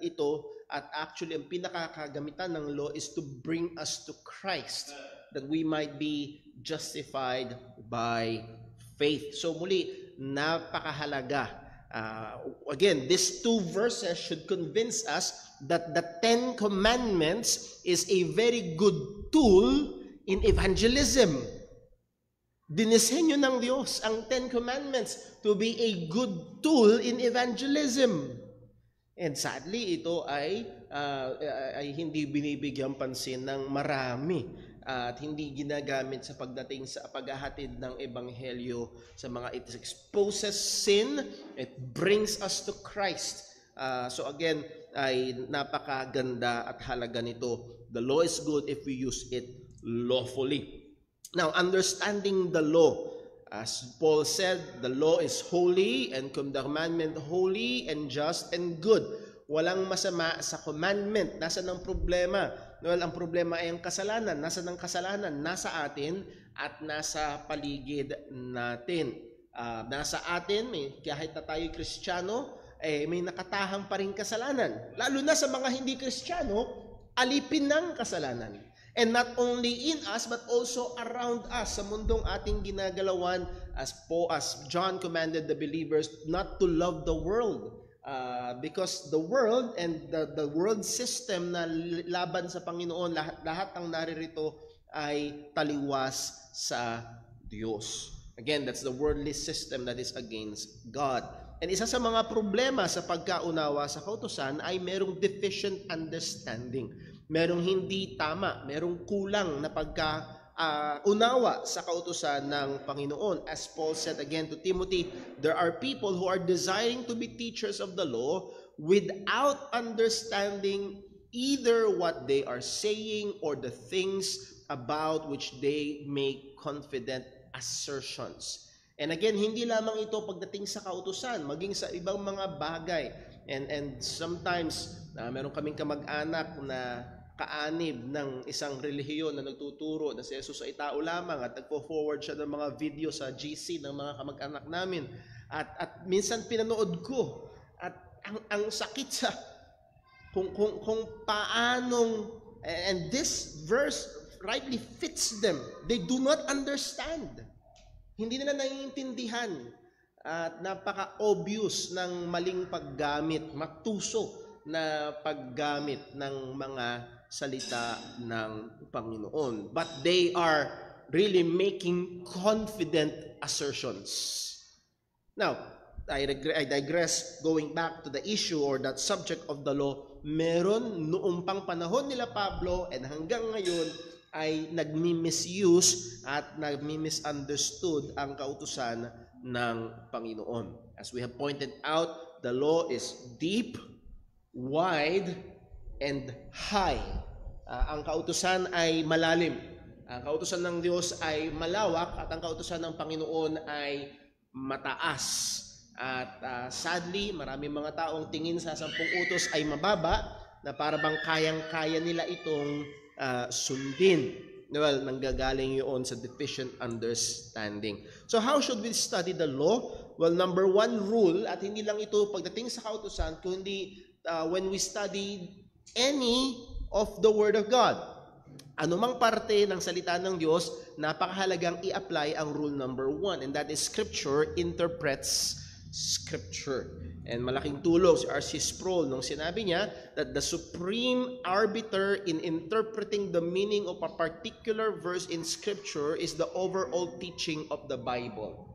ito, at actually ang pinakakagamitan ng law is to bring us to Christ, that we might be justified by faith. So muli, napakahalaga. Again, these two verses should convince us that the Ten Commandments is a very good tool in evangelism. Dinisenyo ng Diyos ang Ten Commandments to be a good tool in evangelism. And sadly, ito ay hindi binibigyan pansin ng marami at hindi ginagamit sa pagdating sa paghahatid ng ebanghelyo sa mga it exposes sin, it brings us to Christ. So again, ay napakaganda at halaga nito. The law is good if we use it lawfully. Now, understanding the law, as Paul said, the law is holy and the commandment holy and just and good. Walang masama sa commandment. Nasaan ang problema? Well, ang problema ay ang kasalanan. Nasaan ang kasalanan? Nasa atin at nasa paligid natin. Nasa atin, kahit na tayo Kristiyano, may nakatahang pa rin kasalanan. Lalo na sa mga hindi Kristiyano, alipin ng kasalanan. And not only in us, but also around us, sa mundong ating ginagalawan, as John commanded the believers not to love the world. Because the world and the world system na laban sa Panginoon, lahat ang naririto ay taliwas sa Diyos. Again, that's the worldly system that is against God. And isa sa mga problema sa pagkaunawa sa kautusan ay merong deficient understanding. Merong hindi tama, merong kulang na pagkaunawa sa kautusan ng Panginoon. As Paul said again to Timothy, there are people who are desiring to be teachers of the law without understanding either what they are saying or the things about which they make confident assertions. And again, hindi lamang ito pagdating sa kautusan, maging sa ibang mga bagay. And sometimes, meron kaming kamag-anak na kaanib ng isang relihiyon na nagtuturo na si Jesus ay tao lamang at nagpo-forward siya ng mga video sa GC ng mga kamag-anak namin. At minsan pinanood ko at ang sakit sa kung paanong, and this verse rightly fits them. They do not understand. Hindi nila naiintindihan at napaka-obvious ng maling paggamit, matuso na paggamit ng mga salita ng Panginoon. But they are really making confident assertions. Now, I digress, going back to the issue or that subject of the law. Meron noong pang panahon nila Pablo and hanggang ngayon ay nagmi-misuse at nagmi-misunderstood ang kautusan ng Panginoon. As we have pointed out, the law is deep, wide, and high. Ang kautusan ay malalim. Ang kautusan ng Diyos ay malawak at ang kautusan ng Panginoon ay mataas. At sadly, maraming mga taong tingin sa 10 utos ay mababa na para bang kayang-kaya nila itong sundin. Well, nanggagaling yun sa deficient understanding. So how should we study the law? Well, number 1 rule, at hindi lang ito pagdating sa kautusan, kundi when we study any of the Word of God. Anumang parte ng salita ng Diyos, napakahalagang i-apply ang rule number 1, and that is Scripture interprets Scripture. And malaking tulong si R.C. Sproul nung sinabi niya that the supreme arbiter in interpreting the meaning of a particular verse in Scripture is the overall teaching of the Bible.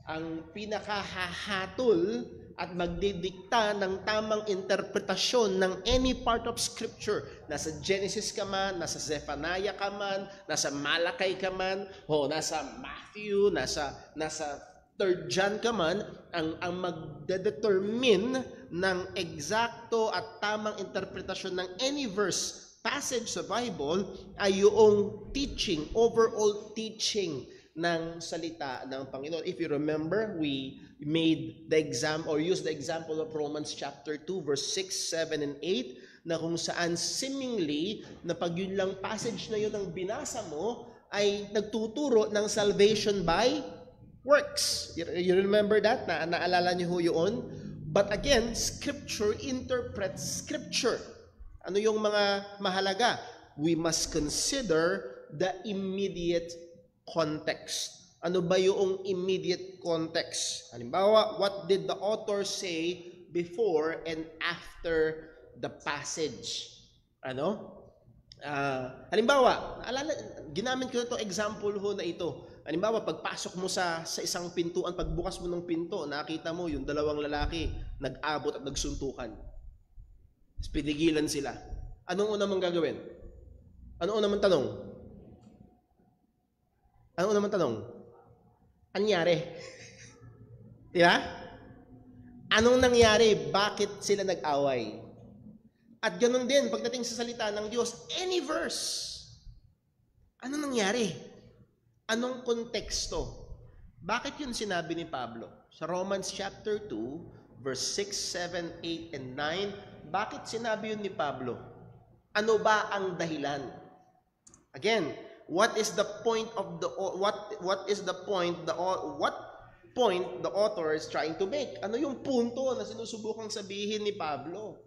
Ang pinakahahatol at magdidikta ng tamang interpretasyon ng any part of Scripture. Nasa Genesis ka man, nasa Zephaniah ka man, nasa Malakay ka man, o nasa Matthew, nasa 3rd John ka man, ang magdedetermine ng eksakto at tamang interpretasyon ng any verse, passage sa Bible, ay yung teaching, overall teaching ng salita ng Panginoon. If you remember, we made the example or used the example of Romans chapter 2 verse 6, 7, and 8 na kung saan seemingly na pag yun lang passage na yun ang binasa mo ay nagtuturo ng salvation by works. You remember that? Naalala niyo ho yun? But again, Scripture interprets Scripture. Ano yung mga mahalaga? We must consider the immediate context. Ano ba yung immediate context? Halimbawa, what did the author say before and after the passage? Ano? Halimbawa, ginamit ko na itong example ho na ito. Halimbawa, pagpasok mo sa isang pintuan, pagbukas mo ng pinto, nakita mo yung dalawang lalaki nag-abot at nagsuntukan. Pinigilan sila. Anong una mong gagawin? Anong una mong tanong? Anong una mong tanong? Anyari? Diba? Anong nangyari? Bakit sila nag-away? At ganoon din, pagdating sa salita ng Diyos, any verse. Ano nangyari? Anong konteksto? Bakit yun sinabi ni Pablo? Sa Romans chapter 2, verse 6, 7, 8, and 9, bakit sinabi yun ni Pablo? Ano ba ang dahilan? Again, what is the point of the what point the author is trying to make? Ano yung punto na sinusubukang sabihin ni Pablo?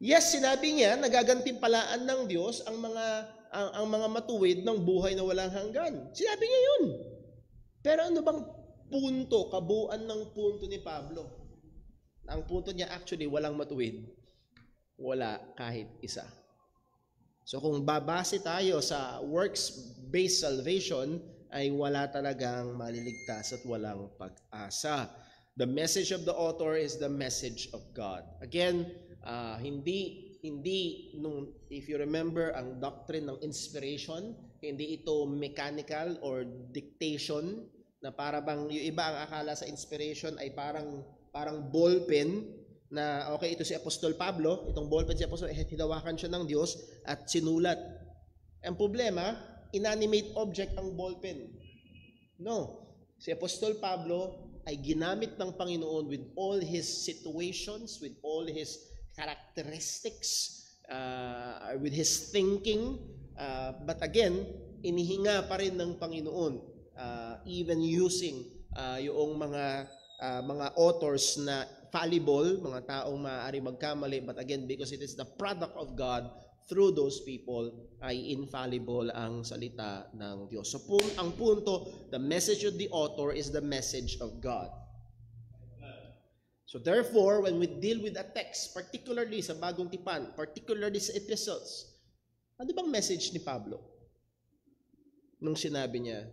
Yes, sinabi niya nagagantimpalaan ng Diyos ang mga matuwid ng buhay na walang hanggan. Sinabi niya 'yun. Pero ano bang punto, kabuuan ng punto ni Pablo? Ang punto niya actually walang matuwid. Wala kahit isa. So kung babase tayo sa works-based salvation, ay wala talagang maliligtas at walang pag-asa. The message of the author is the message of God. Again, if you remember ang doctrine ng inspiration, hindi ito mechanical or dictation na para bang yung iba ang akala sa inspiration ay parang ballpen na okay, ito si Apostol Pablo, itong ballpen si Apostol, hinawakan siya ng Diyos at sinulat. Ang problema, inanimate object ang ballpen. No. Si Apostol Pablo ay ginamit ng Panginoon with all his situations, with all his characteristics, with his thinking. But again, inihinga pa rin ng Panginoon, even using yung mga authors na fallible, mga taong maaari magkamali, but again, because it is the product of God, through those people, ay infallible ang salita ng Diyos. So, ang punto, the message of the author is the message of God. So, therefore, when we deal with a text, particularly sa Bagong Tipan, particularly sa Epistles, ano bang message ni Pablo nung sinabi niya?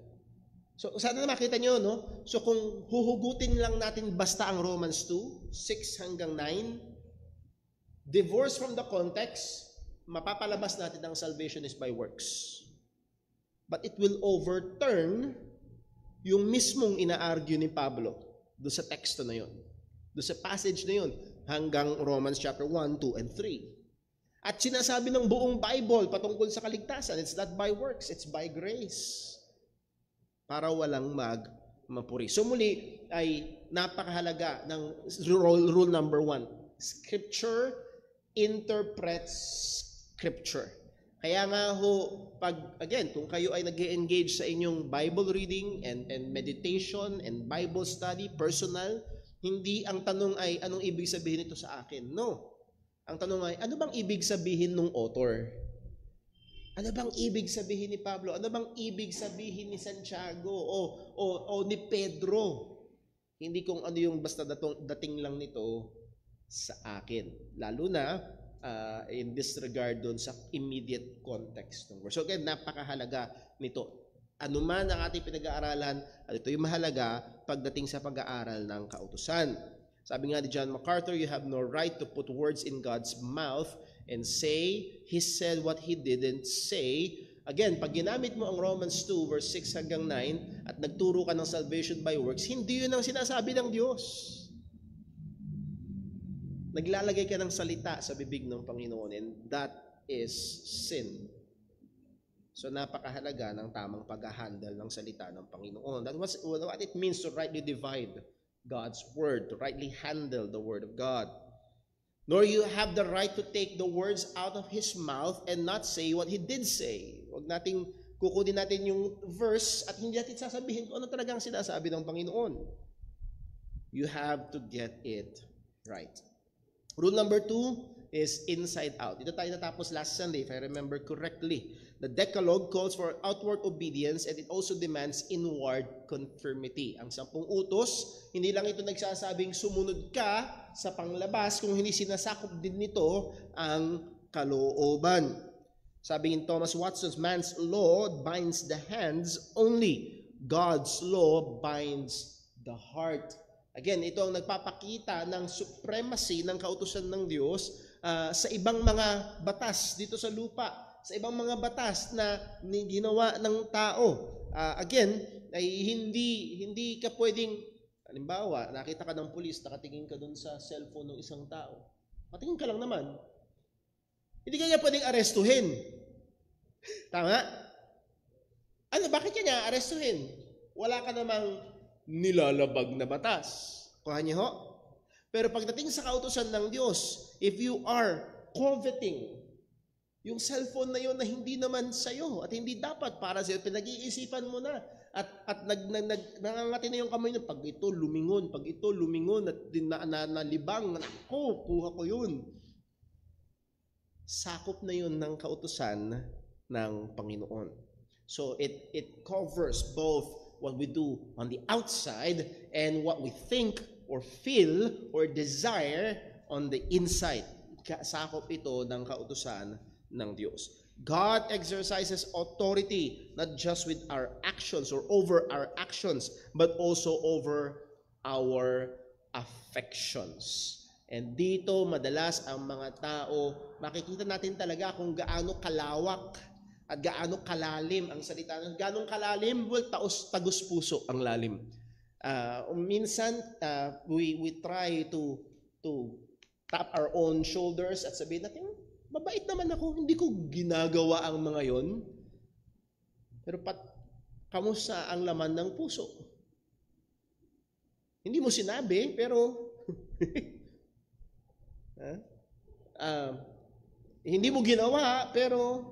So, sana na makita nyo, no? So, kung huhugutin lang natin basta ang Romans 2, 6 hanggang 9, divorce from the context, mapapalabas natin ang salvation is by works. But it will overturn yung mismong ina-argue ni Pablo doon sa teksto na yun. Doon sa passage na yun, hanggang Romans chapter 1, 2, and 3. At sinasabi ng buong Bible patungkol sa kaligtasan, it's not by works, it's by grace. Para walang mapuri. So muli ay napakahalaga ng rule number 1. Scripture interprets Scripture. Kaya nga ho, kung kayo ay nag-engage sa inyong Bible reading and meditation and Bible study, personal, hindi ang tanong ay, anong ibig sabihin ito sa akin? No. Ang tanong ay, ano bang ibig sabihin ng author? Ano bang ibig sabihin ni Pablo? Ano bang ibig sabihin ni Santiago o ni Pedro? Hindi kung ano yung basta dating lang nito sa akin. Lalo na in this regard doon sa immediate context ng verse. So again, napakahalaga nito. Ano man ang ating pinag-aaralan, at ito yung mahalaga pagdating sa pag-aaral ng kautusan. Sabi nga ni John MacArthur, you have no right to put words in God's mouth and say, He said what He didn't say. Again, pag ginamit mo ang Romans 2, verse 6 hanggang 9, at nagturo ka ng salvation by works, hindi yun ang sinasabi ng Diyos. Naglalagay ka ng salita sa bibig ng Panginoon, and that is sin. So, napakahalaga ng tamang pag-handle ng salita ng Panginoon. That was what it means to rightly divide God's word, to rightly handle the word of God. Nor you have the right to take the words out of His mouth and not say what He did say. Huwag nating kukunin natin yung verse at hindi natin sasabihin kung ano talagang sinasabi ng Panginoon. You have to get it right. Rule number 2 is inside out. Dito tayo natapos last Sunday, if I remember correctly. The Decalogue calls for outward obedience and it also demands inward conformity. Ang 10 utos, hindi lang ito nagsasabing sumunod ka sa panglabas, kung hindi sinasakop din nito ang kalooban. Sabi ni Thomas Watson, man's law binds the hands only. God's law binds the heart. Again, ito ang nagpapakita ng supremacy ng kautusan ng Diyos sa ibang mga batas dito sa lupa, sa ibang mga batas na ginawa ng tao. Again, ay hindi ka pwedeng, halimbawa, nakita ka ng pulis, nakatingin ka dun sa cellphone ng isang tao. Patingin ka lang naman. Hindi ka niya pwedeng arestuhin. Tama? Ano, bakit ka niya arestuhin? Wala ka namang nilalabag na batas. Kuha niyo ho? Pero pagdating sa kautusan ng Diyos, if you are coveting yung cellphone na yun na hindi naman sa'yo at hindi dapat para sa'yo, pinag-iisipan mo na at nangangati na yung kamay na pag ito lumingon at nalibang, nako, kuha ko yun. Sakop na yun ng kautusan ng Panginoon. So it covers both what we do on the outside and what we think or feel or desire on the inside. Sakop ito ng kautusan ng Diyos. God exercises authority not just with our actions or over our actions, but also over our affections. And dito madalas ang mga tao, makikita natin talaga kung gaano kalawak at gaano kalalim ang salita. Gaano kalalim? Well, tagus puso ang lalim. Minsan, we try to tap our own shoulders at sabihin natin, mabait naman ako, hindi ko ginagawa ang mga yon. Pero kamusta ang laman ng puso? Hindi mo sinabi, pero hindi mo ginawa, pero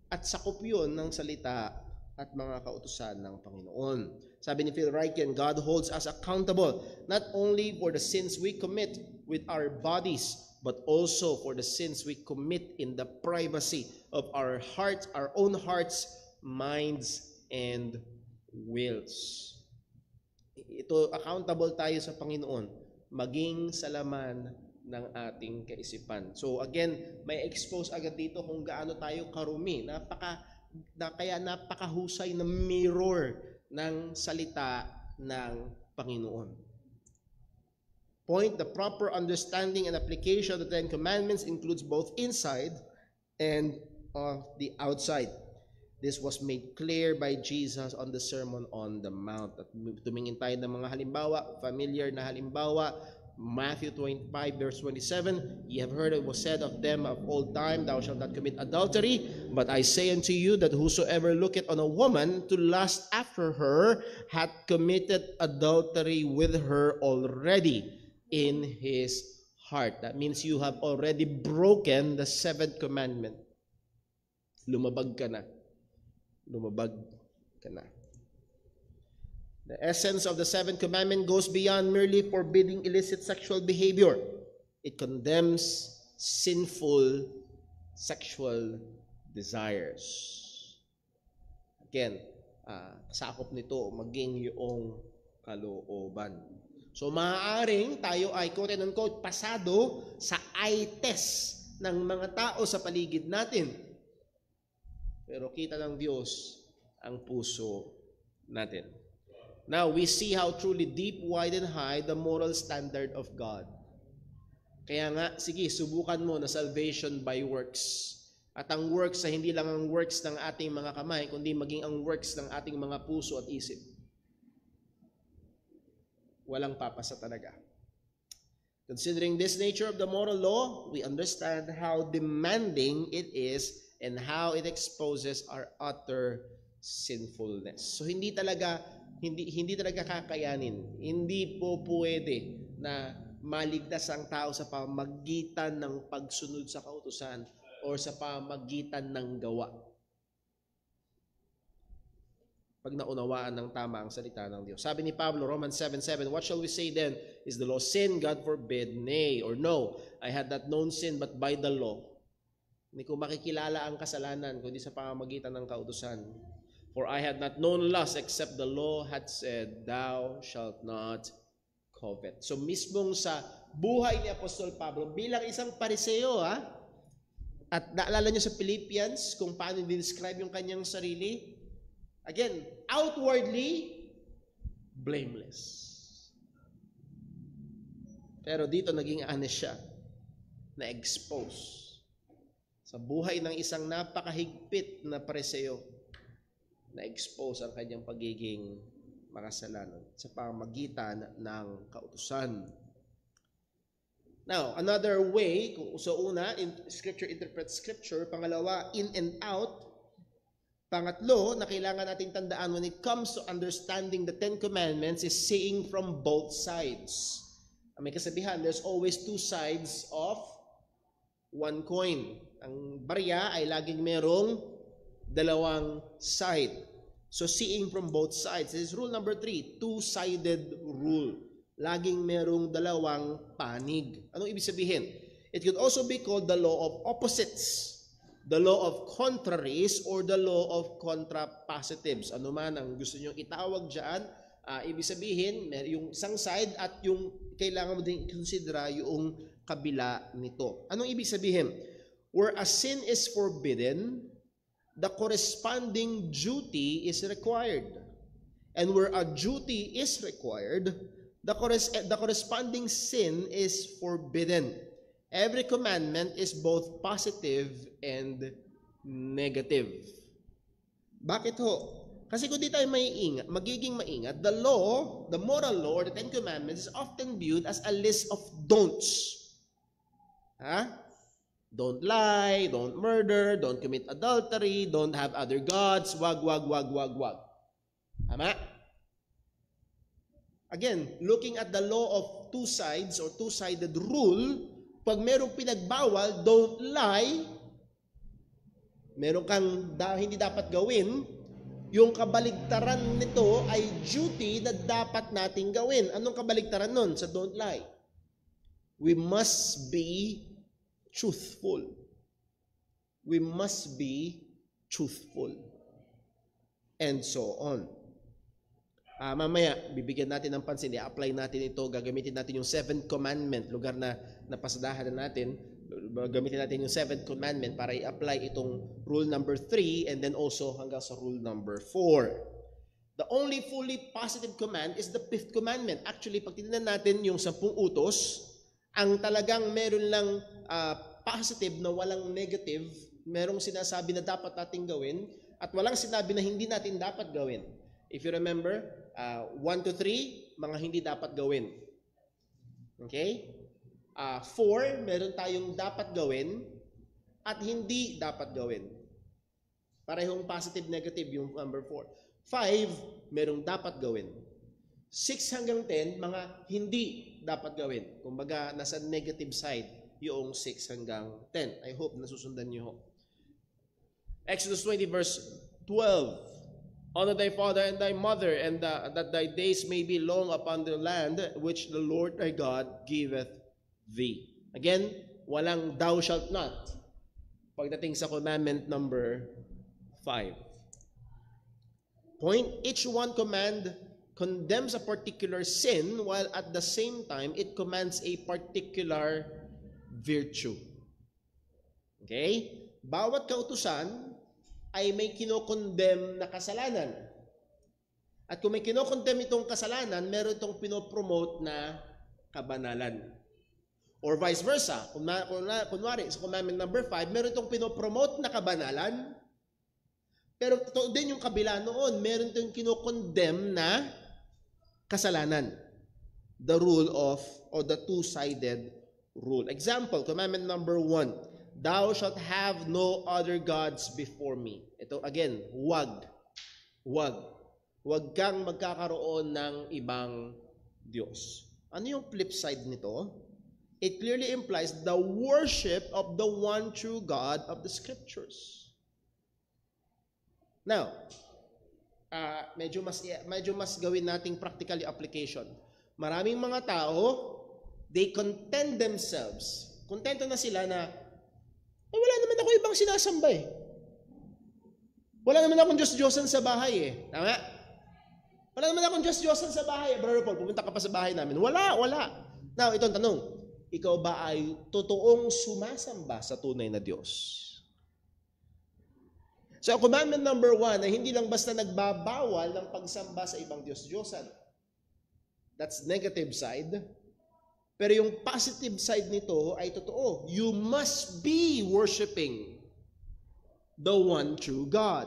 at sakop yun ng salita at mga kautusan ng Panginoon. Sabi ni Phil Ryken, God holds us accountable not only for the sins we commit with our bodies, but also for the sins we commit in the privacy of our hearts, our own hearts, minds, and wills. Ito, accountable tayo sa Panginoon, maging sa laman ng ating kaisipan. So again, may expose agad dito kung gaano tayo karumi. Kaya napakahusay na mirror ng salita ng Panginoon. Point, the proper understanding and application of the Ten Commandments includes both inside and of the outside. This was made clear by Jesus on the Sermon on the Mount. At tumingin tayo ng mga halimbawa, familiar na halimbawa, Matthew 25 verse 27, ye have heard it was said of them of old time, thou shalt not commit adultery, but I say unto you that whosoever looketh on a woman to lust after her hath committed adultery with her already in his heart. That means you have already broken the 7th commandment. Lumabag ka na. Lumabag ka na. The essence of the 7th commandment goes beyond merely forbidding illicit sexual behavior. It condemns sinful sexual desires. Again, sakop nito maging yung kalooban. So maaaring tayo ay quote-unquote pasado sa eye test ng mga tao sa paligid natin. Pero kita ng Diyos ang puso natin. Now, we see how truly deep, wide, and high the moral standard of God. Kaya nga, sige, subukan mo na salvation by works. At ang works ay hindi lang ang works ng ating mga kamay, kundi maging ang works ng ating mga puso at isip. Walang papasa talaga. Considering this nature of the moral law, we understand how demanding it is and how it exposes our utter sinfulness. So hindi talaga kakayanin. Hindi po pwede na maligtas ang tao sa pamagitan ng pagsunod sa kautusan o sa pamagitan ng gawa. pag naunawaan ng tama ang salita ng Diyos. Sabi ni Pablo, Romans 7:7, what shall we say then? Is the law sin? God forbid. Nay, or no, I had not known sin but by the law. Hindi ko makikilala ang kasalanan kundi sa pamamagitan ng kautusan. For I had not known lust except the law had said, thou shalt not covet. So mismong sa buhay ni Apostol Pablo, bilang isang pariseo, at naalala nyo sa Philippians kung paano describe yung kanyang sarili? Again, outwardly, blameless. Pero dito naging honest siya, na-expose sa buhay ng isang napakahigpit na pariseo, na-expose ang kanyang pagiging makasalanan sa pamamagitan ng kautusan. Now, another way, so una, Scripture interprets Scripture. Pangalawa, in and out. Pangatlo, na kailangan nating tandaan when it comes to understanding the Ten Commandments is seeing from both sides. May kasabihan, there's always two sides of one coin. Ang barya ay laging merong dalawang side. So, seeing from both sides. This is rule number 3, two-sided rule. Laging merong dalawang panig. Anong ibig sabihin? It could also be called the law of opposites, the law of contraries, or the law of contrapositives. Ano man ang gusto nyo itawag dyan, ibig sabihin, yung isang side at yung kailangan mo din considera yung kabila nito. Anong ibig sabihin? Where a sin is forbidden, the corresponding duty is required. And where a duty is required, the corresponding sin is forbidden. Every commandment is both positive and negative. Bakit ho? Kasi kung di tayo magiging maingat, the law, the moral law, or the Ten Commandments is often viewed as a list of don'ts. Don't lie, don't murder, don't commit adultery, don't have other gods, wag. Tama? Again, looking at the law of two sides or two-sided rule, pag merong pinagbawal, don't lie, meron kang hindi dapat gawin, yung kabaligtaran nito ay duty na dapat nating gawin. Anong kabaligtaran nun sa don't lie? We must be truthful. We must be truthful. And so on. Mamaya, bibigyan natin ng pansin, i-apply natin ito, gagamitin natin yung 7th commandment, lugar na napasadahan na natin, gagamitin natin yung 7th commandment para i-apply itong rule number 3 and then also hanggang sa rule number 4. The only fully positive command is the 5th commandment. Actually, pag tinignan natin yung 10 utos, ang talagang meron lang positive na walang negative, merong sinasabi na dapat nating gawin at walang sinabi na hindi natin dapat gawin. If you remember, 1 to 3, mga hindi dapat gawin. Okay? 4, meron tayong dapat gawin at hindi dapat gawin. Parehong positive, negative yung number 4. 5, merong dapat gawin. 6 hanggang 10, mga hindi dapat gawin. Kumbaga, nasa negative side yung 6 hanggang 10. I hope nasusundan nyo. Exodus 20 verse 12. Honor thy father and thy mother, and that thy days may be long upon the land which the Lord thy God giveth thee. Again, walang thou shalt not pagdating sa commandment number 5. Point, each one command condemns a particular sin while at the same time it commands a particular virtue. Okay? Bawat kautusan ay may kinokondem na kasalanan. At kung may kinokondem itong kasalanan, meron itong pinopromote na kabanalan. Or vice versa. Kunwari, sa commandment number 5, meron itong pinopromote na kabanalan, pero totoo din yung kabila noon, meron itong kinokondem na kasalanan. The rule of, or the two-sided rule. Example, commandment number 1. Thou shalt have no other gods before me. Ito again, wag. Wag. Wag kang magkakaroon ng ibang Diyos. Ano yung flip side nito? It clearly implies the worship of the one true God of the Scriptures. Now, medyo mas gawin nating practical application. Maraming mga tao, they content themselves. Kontento na sila na, wala naman ako ibang sinasamba eh. Wala naman akong Diyos-Diyosan sa bahay eh. Tama? Wala naman akong Diyos-Diyosan sa bahay eh. Brother Paul, pumunta ka pa sa bahay namin. Wala. Now, ito ang tanong. Ikaw ba ay totoong sumasamba sa tunay na Diyos? So, commandment number 1 ay hindi lang basta nagbabawal ng pagsamba sa ibang Diyos-Diyosan. That's negative side. Pero yung positive side nito ay totoo. You must be worshiping the one true God.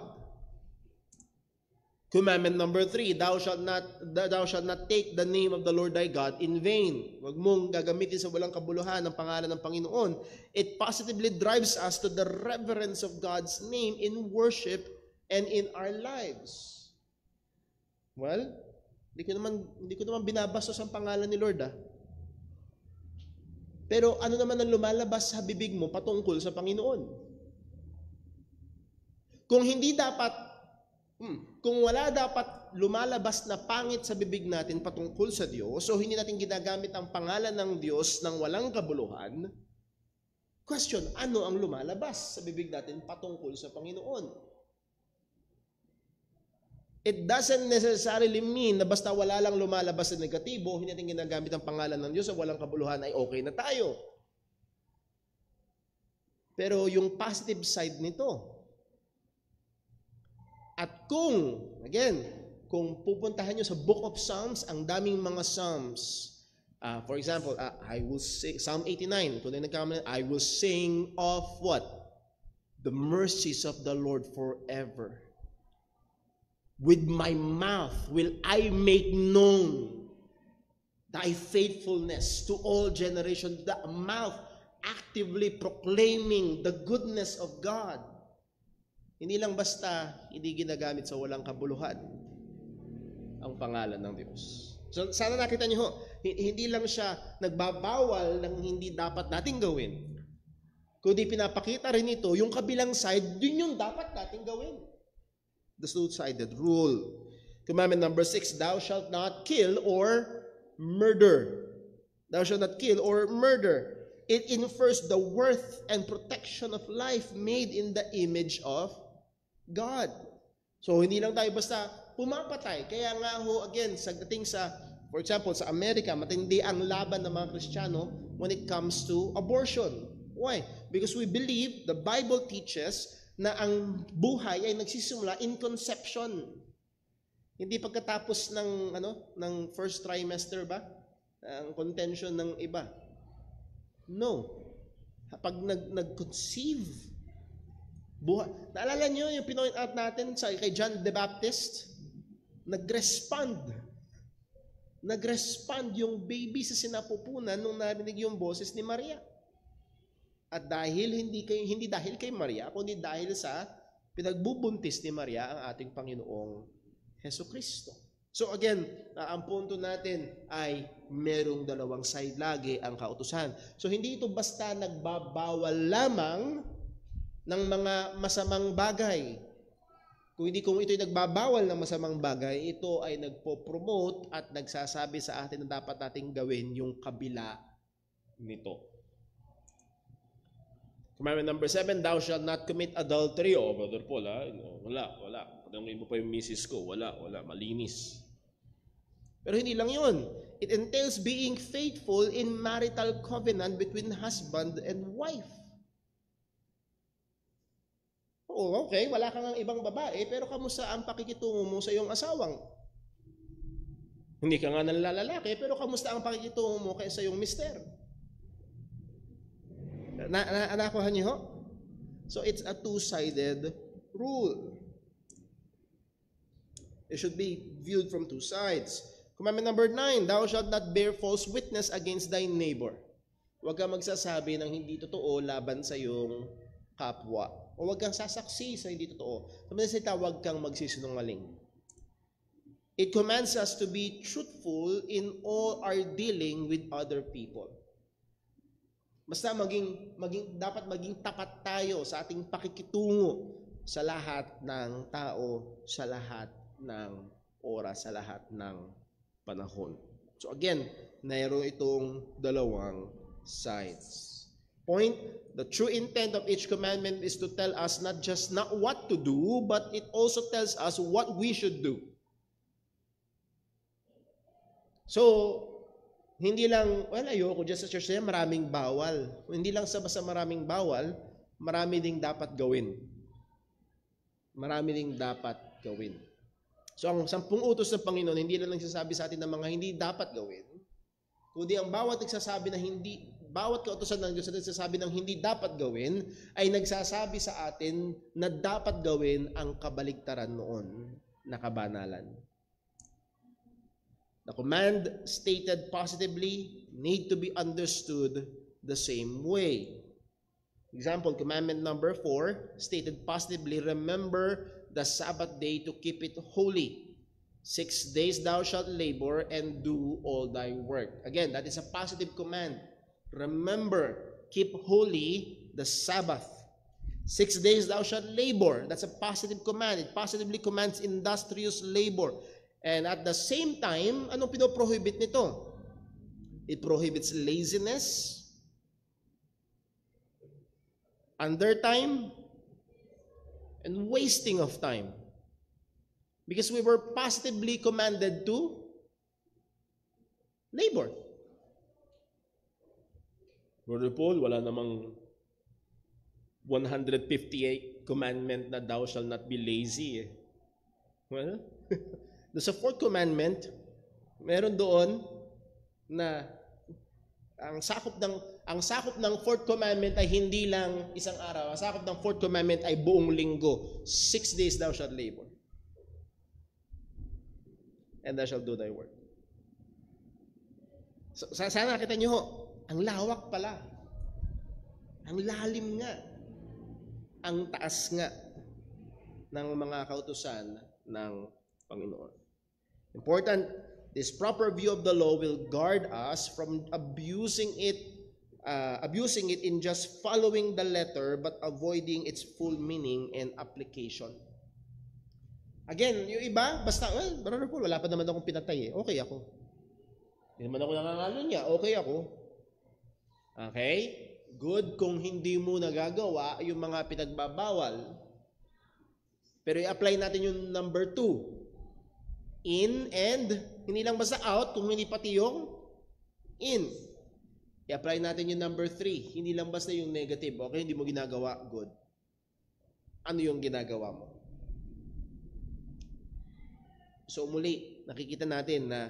Commandment number 3, thou shalt not take the name of the Lord thy God in vain. Huwag mong gagamitin sa walang kabuluhan ang pangalan ng Panginoon. It positively drives us to the reverence of God's name in worship and in our lives. Well, hindi ko naman binabastos ang pangalan ni Lord Pero ano naman ang lumalabas sa bibig mo patungkol sa Panginoon? Kung wala dapat lumalabas na pangit sa bibig natin patungkol sa Diyos, so hindi natin ginagamit ang pangalan ng Diyos ng walang kabuluhan, question, ano ang lumalabas sa bibig natin patungkol sa Panginoon? It doesn't necessarily mean na basta wala lang lumalabas na negatibo, hindi natin ginagamit ang pangalan ng Diyos sa walang kabuluhan ay okay na tayo. Pero yung positive side nito, at kung pupuntahan nyo sa Book of Psalms, ang daming mga Psalms. For example, I will sing, Psalm 89, I will sing of what? The mercies of the Lord forever. With my mouth will I make known thy faithfulness to all generations. The mouth actively proclaiming the goodness of God. Hindi lang basta hindi ginagamit sa walang kabuluhan ang pangalan ng Diyos. So sana nakita niyo hindi lang siya nagbabawal ng hindi dapat nating gawin. Kundi pinapakita rin ito, yung kabilang side, yun yung dapat nating gawin. The two-sided rule. Commandment number 6, thou shalt not kill or murder. Thou shalt not kill or murder. It infers the worth and protection of life made in the image of God. So, hindi lang tayo basta pumapatay. Kaya nga again, for example, sa Amerika, matindi ang laban ng mga Kristiyano when it comes to abortion. Why? Because we believe, the Bible teaches, na ang buhay ay nagsisimula in conception. Hindi pagkatapos ng first trimester ba? Ang contention ng iba. No. Pag nag-conceive, buhay. Naalala niyo yung pinoint out natin kay John the Baptist? Nag-respond yung baby sa sinapupunan nung narinig yung boses ni Maria. At dahil hindi dahil kay Maria, kundi dahil sa pinagbubuntis ni Maria ang ating Panginoong Hesukristo. So again, ang punto natin ay merong dalawang side lagi ang kautusan. So hindi ito basta nagbabawal lamang ng mga masamang bagay. Kung ito'y nagbabawal ng masamang bagay, ito ay nagpo-promote at nagsasabi sa atin na dapat nating gawin yung kabila nito. Commandment number 7, thou shalt not commit adultery. Brother Paul, wala. Tanungin mo pa yung misis ko, wala, malinis. Pero hindi lang yun. It entails being faithful in marital covenant between husband and wife. Okay, wala kang ibang babae, pero kamusta ang pakikitungo mo sa iyong asawang? Hindi ka nga nanlalaki, pero kamusta ang pakikitungo mo sa iyong mister? Nakuha niyo? So it's a two-sided rule. It should be viewed from two sides. Commandment number 9, thou shalt not bear false witness against thy neighbor. Huwag kang magsasabi ng hindi totoo laban sa iyong kapwa. O huwag kang sasaksi sa hindi totoo. Sa mga salita, huwag kang magsisinungaling. It commands us to be truthful in all our dealing with other people. Basta dapat maging tapat tayo sa ating pakikitungo sa lahat ng tao, sa lahat ng oras, sa lahat ng panahon. So again, mayroon itong dalawang sides. Point, the true intent of each commandment is to tell us not what to do, but it also tells us what we should do. So, hindi lang, ayoko dyan sa church na yan, maraming bawal. Hindi lang sa basta maraming bawal, marami ding dapat gawin. Marami ding dapat gawin. So, ang 10 utos ng Panginoon, hindi lang nagsasabi sa atin ng mga hindi dapat gawin, kundi ang bawat nagsasabi na bawat kautusan ng Diyos na nagsasabi ng hindi dapat gawin, ay nagsasabi sa atin na dapat gawin ang kabaligtaran noon na kabanalan. The command stated positively need to be understood the same way. Example, commandment number 4 stated positively, remember the Sabbath day to keep it holy. 6 days thou shalt labor and do all thy work. Again, that is a positive command. Remember, keep holy the Sabbath. 6 days thou shalt labor. That's a positive command. It positively commands industrious labor. And at the same time, anong pinoprohibit nito? It prohibits laziness, undertime, and wasting of time. Because we were positively commanded to labor. Brother Paul, wala namang 158 commandment na thou shall not be lazy. Well, sa 4th commandment, meron doon na ang sakop ng 4th commandment ay hindi lang isang araw. Ang sakop ng 4th commandment ay buong linggo. 6 days thou shalt labor. And thou shalt do thy work. So, sana nakita nyo, ang lawak pala. Ang lalim nga. Ang taas nga ng mga kautusan ng Panginoon. Important, this proper view of the law will guard us from abusing it in just following the letter but avoiding its full meaning and application. Again, yung iba, basta, Brother Paul, wala pa naman akong pinatay okay ako. Hindi naman ako nangangalo niya, okay ako. Okay? Good kung hindi mo nagagawa yung mga pinagbabawal. Pero i-apply natin yung number 2. In and, hindi lang basta out, kung hindi pati yung in. I-apply natin yung number 3. Hindi lang basta yung negative. Okay, hindi mo ginagawa, good. Ano yung ginagawa mo? So muli, nakikita natin na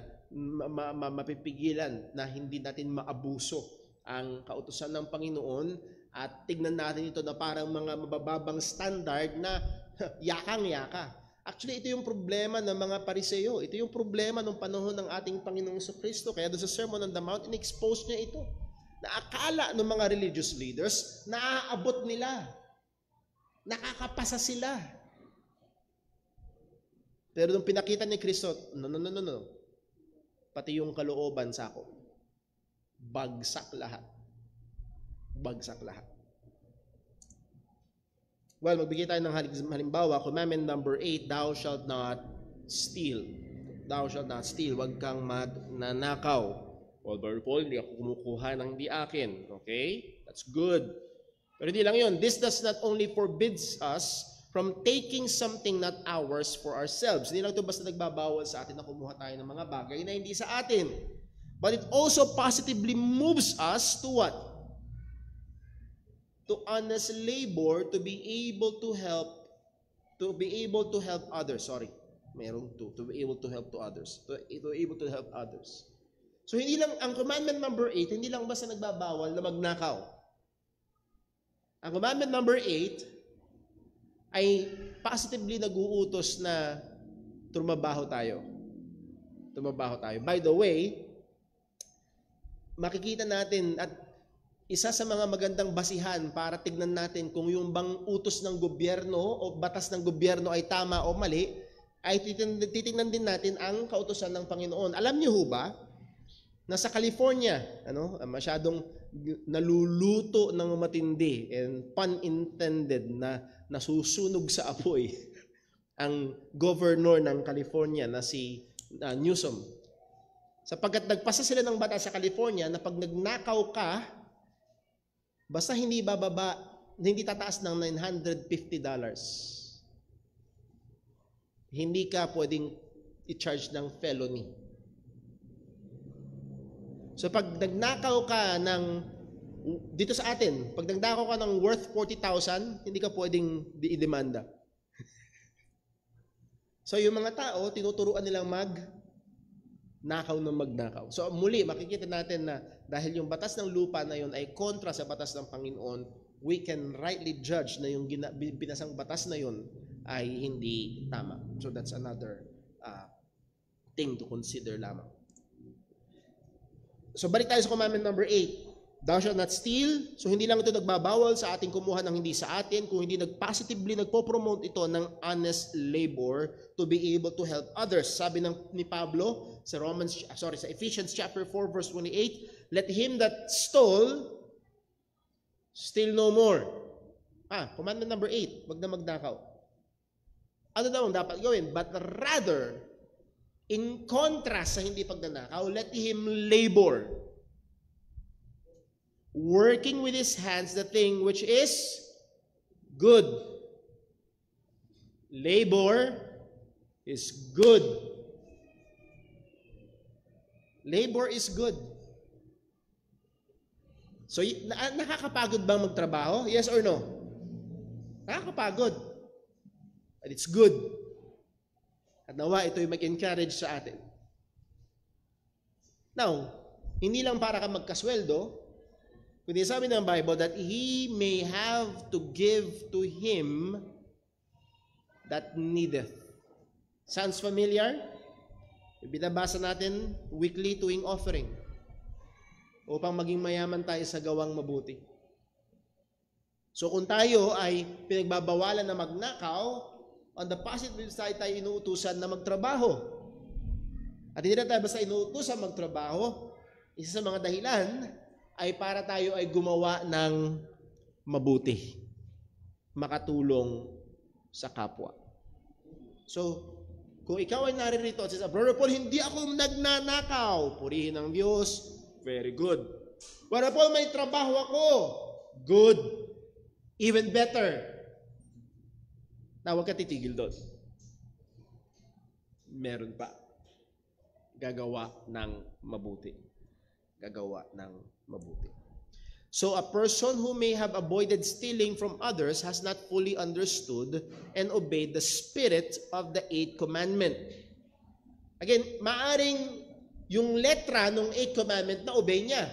mapipigilan na hindi natin maabuso ang kautusan ng Panginoon at tignan natin ito na parang mga mabababang standard na yakang-yaka. Actually, ito yung problema ng mga Pariseo. Ito yung problema ng panahon ng ating Panginoong Jesucristo. Kaya doon sa Sermon on the Mount, in-expose niya ito. Na akala ng mga religious leaders, naaabot nila. Nakakapasa sila. Pero nung pinakita ni Kristo, no. Pati yung kalooban sako. Bagsak lahat. Bagsak lahat. Well, magbigay tayo ng halimbawa. Commandment number 8, thou shalt not steal. Thou shalt not steal. Huwag kang magnanakaw. Well, Brother Paul, hindi ako kumukuha ng hindi akin. Okay? That's good. Pero hindi lang yun. This does not only forbids us from taking something not ours for ourselves. Hindi lang ito basta nagbabawal sa atin na kumuha tayo ng mga bagay na hindi sa atin. But it also positively moves us to what? To honest labor, to be able to help others. Sorry. Merong to be able to help to others. To be able to help others. So hindi lang, ang commandment number 8, hindi lang basta nagbabawal na magnakaw. Ang commandment number 8 ay positively nag-uutos na tumabaho tayo. Tumabaho tayo. By the way, makikita natin at isa sa mga magandang basihan para tignan natin kung yung bang utos ng gobyerno o batas ng gobyerno ay tama o mali, ay titignan din natin ang kautusan ng Panginoon. Alam niyo ho ba, na sa California, masyadong naluluto ng matindi and pun intended na nasusunog sa apoy ang governor ng California na si Newsom. Sapagkat nagpasa sila ng batas sa California na pag nagnakaw ka, basta hindi tataas ng $950, hindi ka pwedeng i-charge ng felony. So pag nagnakaw ka dito sa atin, pag nagnakaw ka ng worth 40,000, hindi ka pwedeng i-demanda. So yung mga tao, tinuturuan nilang magnakaw ng magnakaw. So muli, makikita natin na dahil yung batas ng lupa na yun ay kontra sa batas ng Panginoon, we can rightly judge na yung binasang batas na yun ay hindi tama. So that's another thing to consider lamang. So balik tayo sa commandment number 8. Thou shalt not steal. So hindi lang ito nagbabawal sa ating kumuha ng hindi sa atin, kung hindi positively nagpo-promote ito ng honest labor to be able to help others. Sabi ni Pablo sa Ephesians chapter 4 verse 28, let him that stole steal no more. Commandment number 8, wag na magnakaw. Ano daw ang dapat gawin? But rather, in contrast sa hindi pagnanakaw, let him labor, working with his hands the thing which is good. Labor is good. Labor is good. So, nakakapagod bang magtrabaho? Yes or no? Nakakapagod. But it's good. At nawa ito'y mag-encourage sa atin. Now, hindi lang para ka magkasweldo, kundi sabi ng Bible that he may have to give to him that needeth. Sounds familiar? Binabasa natin weekly tuwing offering upang maging mayaman tayo sa gawang mabuti. So kung tayo ay pinagbabawalan na magnakaw, on the positive side tayo inuutusan na magtrabaho. At hindi na tayo basta inuutusan magtrabaho, isa sa mga dahilan ay para tayo ay gumawa ng mabuti, makatulong sa kapwa. So, kung ikaw ay naririto at says, Brother Paul, hindi ako nagnanakaw. Purihin ang Diyos. Very good. Brother Paul, may trabaho ako. Good. Even better. Na huwag ka titigil doon. Meron pa. Gagawa ng mabuti. Gagawa ng mabuti. So a person who may have avoided stealing from others has not fully understood and obeyed the spirit of the 8th commandment. Again, maaring yung letra ng 8th commandment na obey niya.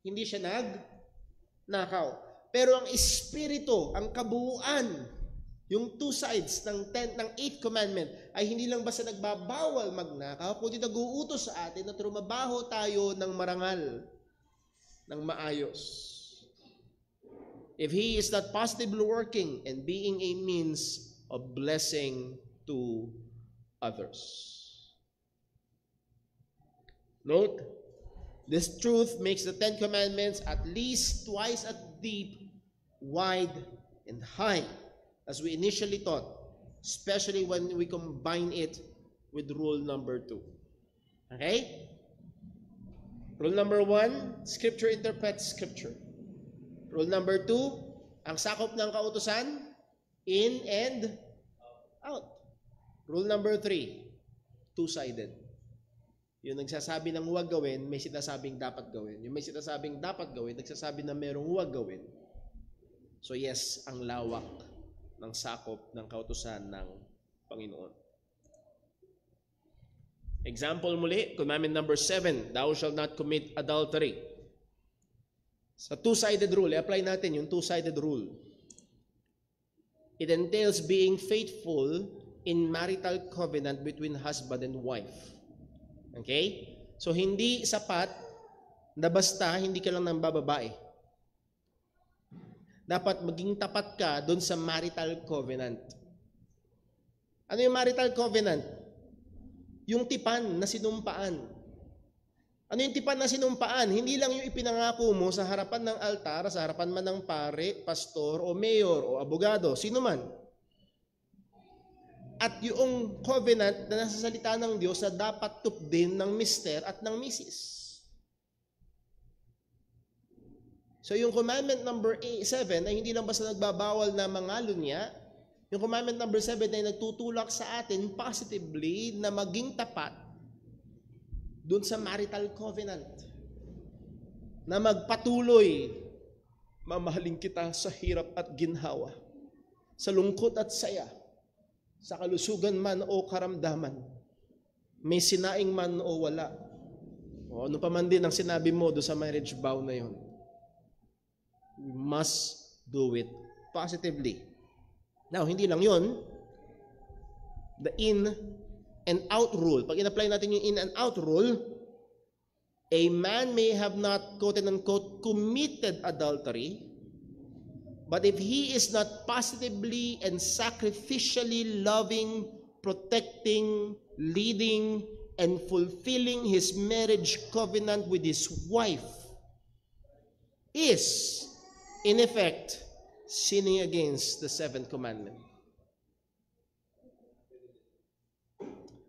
Hindi siya nagnakaw. Pero ang espiritu, ang kabuuan, yung two sides ng 8th commandment ay hindi lang basta nagbabawal magnakaw, kundi nag-uutos sa atin na trumabaho tayo ng marangal, ng maayos. If he is not positively working and being a means of blessing to others. Note, this truth makes the 10 commandments at least twice as deep, wide, and high as we initially thought, especially when we combine it with rule number 2. Okay? Rule number 1, Scripture interprets Scripture. Rule number 2, ang sakop ng kautusan, in and out. Rule number 3, two-sided. Yung nagsasabi ng huwag gawin, may sinasabing dapat gawin. Yung may sinasabing dapat gawin, nagsasabi na merong huwag gawin. So yes, ang lawak ng sakop ng kautusan ng Panginoon. Example muli, commandment number 7, thou shalt not commit adultery. Sa two-sided rule, i-apply natin yung two-sided rule. It entails being faithful in marital covenant between husband and wife. Okay? So, hindi sapat na basta hindi ka lang ng bababae. Dapat maging tapat ka doon sa marital covenant. Ano yung marital covenant? Yung tipan na sinumpaan. Ano yung tipan na sinumpaan? Hindi lang yung ipinangako mo sa harapan ng altar, sa harapan man ng pare, pastor, o mayor, o abogado, sino man. at yung covenant na nasa salita ng Diyos na dapat tupdin ng mister at ng misis. So yung commandment number 7 ay hindi lang basta nagbabawal na mangalunya. Yung commandment number 7 ay nagtutulak sa atin positively na maging tapat dun sa marital covenant. Na magpatuloy, mamahalin kita sa hirap at ginhawa, sa lungkot at saya, sa kalusugan man o karamdaman, may sinaing man o wala. O ano pa man din ang sinabi mo do sa marriage vow na yon. We must do it positively. Now, hindi lang yon. The in and out rule. Pag in-apply natin yung in and out rule, a man may have not, quote-unquote, committed adultery, but if he is not positively and sacrificially loving, protecting, leading, and fulfilling his marriage covenant with his wife, is, in effect, sinning against the 7th commandment.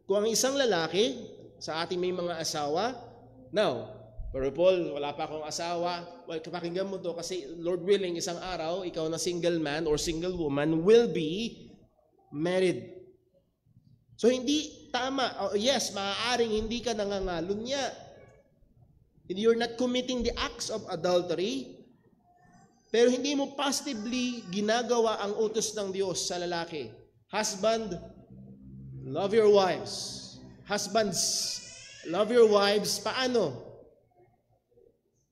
Kung ang isang lalaki, sa ating may mga asawa, now, pero Paul, wala pa akong asawa. Well, pakinggan mo to kasi Lord willing, isang araw, ikaw na single man or single woman will be married. So, hindi tama. Yes, maaaring hindi ka nangangalunya. You're not committing the acts of adultery. Pero hindi mo positively ginagawa ang utos ng Diyos sa lalaki. Husband, love your wives. Husbands, love your wives. Paano?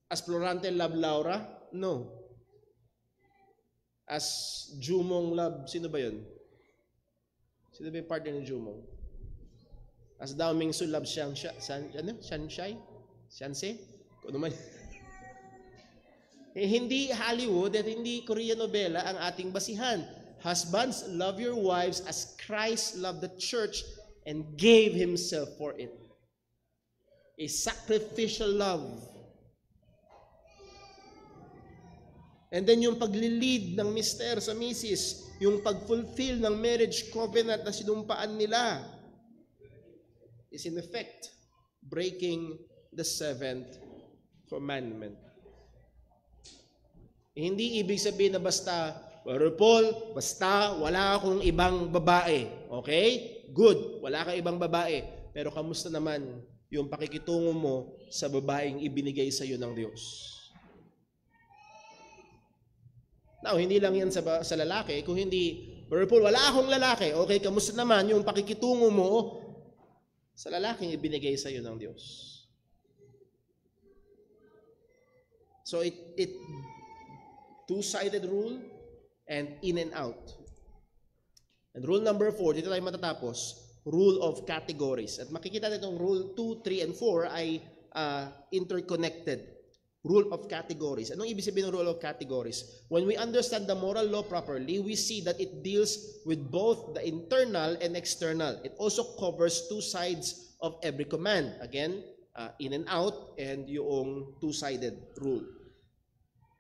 As Florante love Laura? No. As Jumong love, sino ba yun? Sino ba yung partner ni Jumong? As Dao Mingsu love Shanshai? Shanse? Kung naman. Hindi Hollywood at hindi Korean novela ang ating basihan. Husbands, love your wives as Christ loved the church and gave himself for it. A sacrificial love. And then yung paglilid ng mister sa misis, yung pag-fulfill ng marriage covenant na sinumpaan nila, is in effect breaking the 7th commandment. Hindi ibig sabihin na basta, Paul, basta wala akong ibang babae. Okay? Good. Wala kang ibang babae. Pero kamusta naman yung pakikitungo mo sa babaeng ibinigay sa iyo ng Diyos? Now, hindi lang yan sa lalaki. Kung hindi, Paul, wala akong lalaki. Okay, kamusta naman yung pakikitungo mo sa lalaking ibinigay sa iyo ng Diyos? So, it two-sided rule and in and out. And rule number 4, dito tayo matatapos, rule of categories. At makikita natin itong rule 2, 3, and 4 ay interconnected. Rule of categories. Anong ibig sabihin ng rule of categories? When we understand the moral law properly, we see that it deals with both the internal and external. It also covers two sides of every command. Again, in and out, and yung two-sided rule.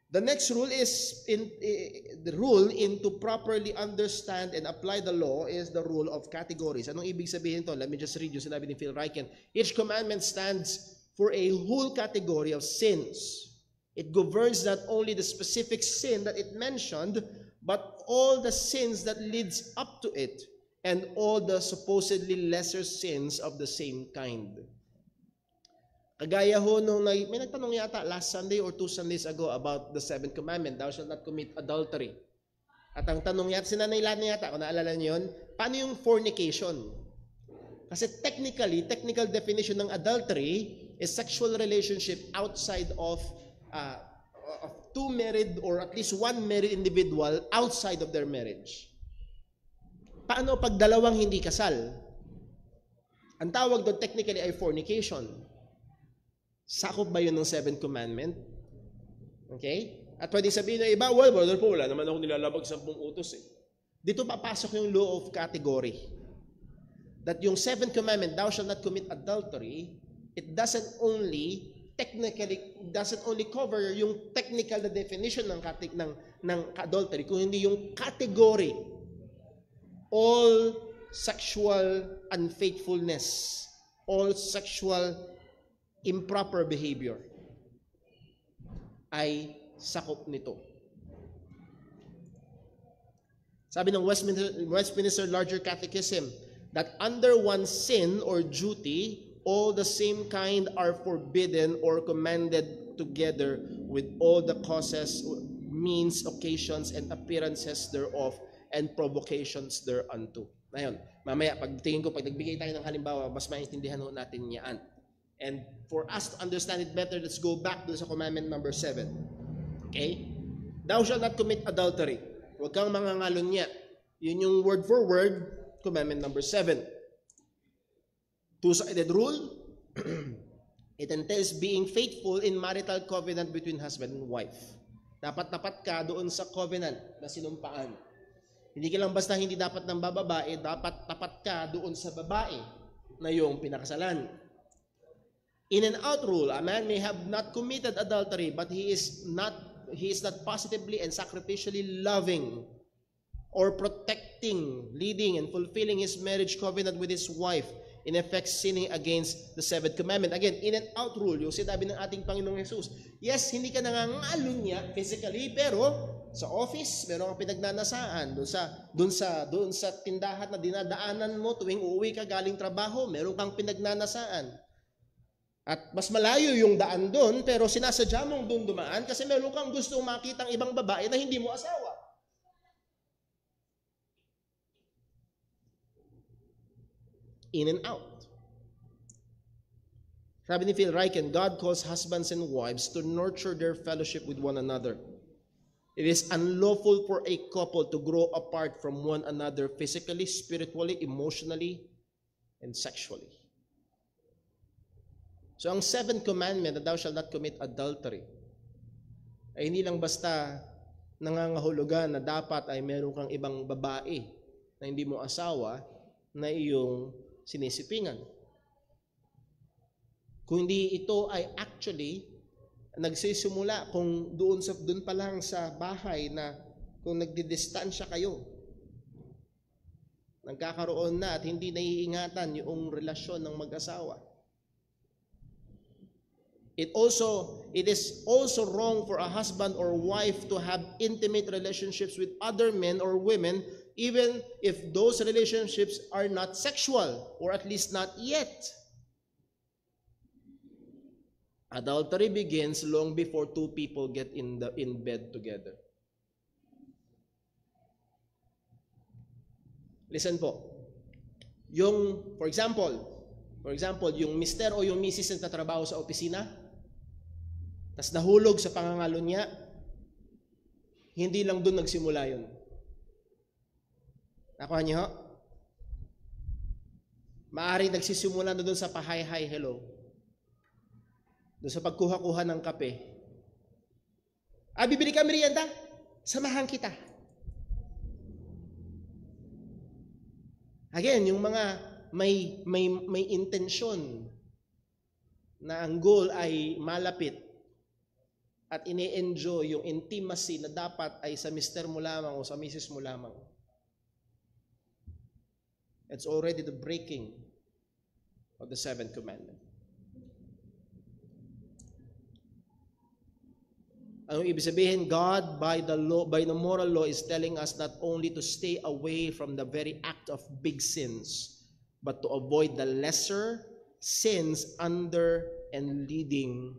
The next rule is the rule to properly understand and apply the law is the rule of categories. Anong ibig sabihin to? Let me just read yung sinabi ni Phil Ryken. Each commandment stands for a whole category of sins. It governs not only the specific sin that it mentioned, but all the sins that leads up to it, and all the supposedly lesser sins of the same kind. Kagaya ho nung may nagtanong yata last Sunday or 2 Sundays ago about the 7th commandment, thou shalt not commit adultery. At ang tanong yata, sinanay yata, kung naalala niyo yun, paano yung fornication? Kasi technical definition ng adultery is sexual relationship outside of two married or at least one married individual outside of their marriage. Paano pag dalawang hindi kasal? Ang tawag doon technically ay fornication. Sakop ba yun ng 7th commandment? Okay? At pwedeng sabihin ng iba, well, brother po, wala naman ako nilalabag 10 utos eh. Dito papasok yung law of category. That yung 7th commandment, thou shalt not commit adultery, it doesn't only cover yung technical na definition ng adultery, kung hindi yung category. All sexual unfaithfulness, all sexual improper behavior ay sakop nito. Sabi ng Westminster Larger Catechism that under one sin or duty, all the same kind are forbidden or commanded together with all the causes, means, occasions, and appearances thereof, and provocations thereunto. Ngayon, mamaya, pag nagbigay tayo ng halimbawa, mas maintindihan natin yan. And for us to understand it better, let's go back to sa commandment number 7. Okay? Thou shalt not commit adultery. Huwag kang mangangalunya. Yun yung word for word, commandment number 7. Two-sided rule. It entails being faithful in marital covenant between husband and wife. Dapat ka doon sa covenant na sinumpaan. Hindi ka lang basta hindi dapat ng babae, dapat tapat ka doon sa babae na yung pinakasalan. In and out rule, a man may have not committed adultery, but he is not positively and sacrificially loving or protecting, leading, and fulfilling his marriage covenant with his wife, in effect sinning against the 7th commandment. Again, in and out rule, yung sinabi ng ating Panginoong Jesus. Yes, hindi ka nangangalunya physically, pero sa office, meron kang pinagnanasaan. Doon sa tindahan na dinadaanan mo tuwing uuwi ka galing trabaho, meron kang pinagnanasaan. At mas malayo yung daan doon, pero sinasadya mong doon dumaan kasi meron kang gustong makitang ibang babae na hindi mo asawa. In and out. Sabi ni Phil Ryken, God calls husbands and wives to nurture their fellowship with one another. It is unlawful for a couple to grow apart from one another physically, spiritually, emotionally, and sexually. So ang 7th commandment, that thou shalt not commit adultery, ay hindi lang basta nangangahulugan na dapat ay meron kang ibang babae na hindi mo asawa na iyong sinisipingan. Kundi ito ay actually nagsisimula kung doon pa lang sa bahay na kung nagdidistansya kayo, nagkakaroon na at hindi naiingatan yung relasyon ng mag-asawa. It is also wrong for a husband or wife to have intimate relationships with other men or women, even if those relationships are not sexual, or at least not yet. Adultery begins long before two people get in bed together. Listen po. For example, yung mister o yung misis na tatrabaho sa opisina, tas nahulog sa pangangalo niya, hindi lang doon nagsimula yun. Nakuha niyo ho? Maaaring nagsisimula na doon sa pa-hi, hello. Doon sa pagkuha-kuha ng kape. Bibili ka merienda? Samahan kita. Again, yung mga may intensyon na ang goal ay malapit at ini-enjoy yung intimacy na dapat ay sa mister mo lamang o sa misis mo lamang. It's already the breaking of the 7th commandment. Ano ibig sabihin? God, by the moral law, is telling us not only to stay away from the very act of big sins, but to avoid the lesser sins under and leading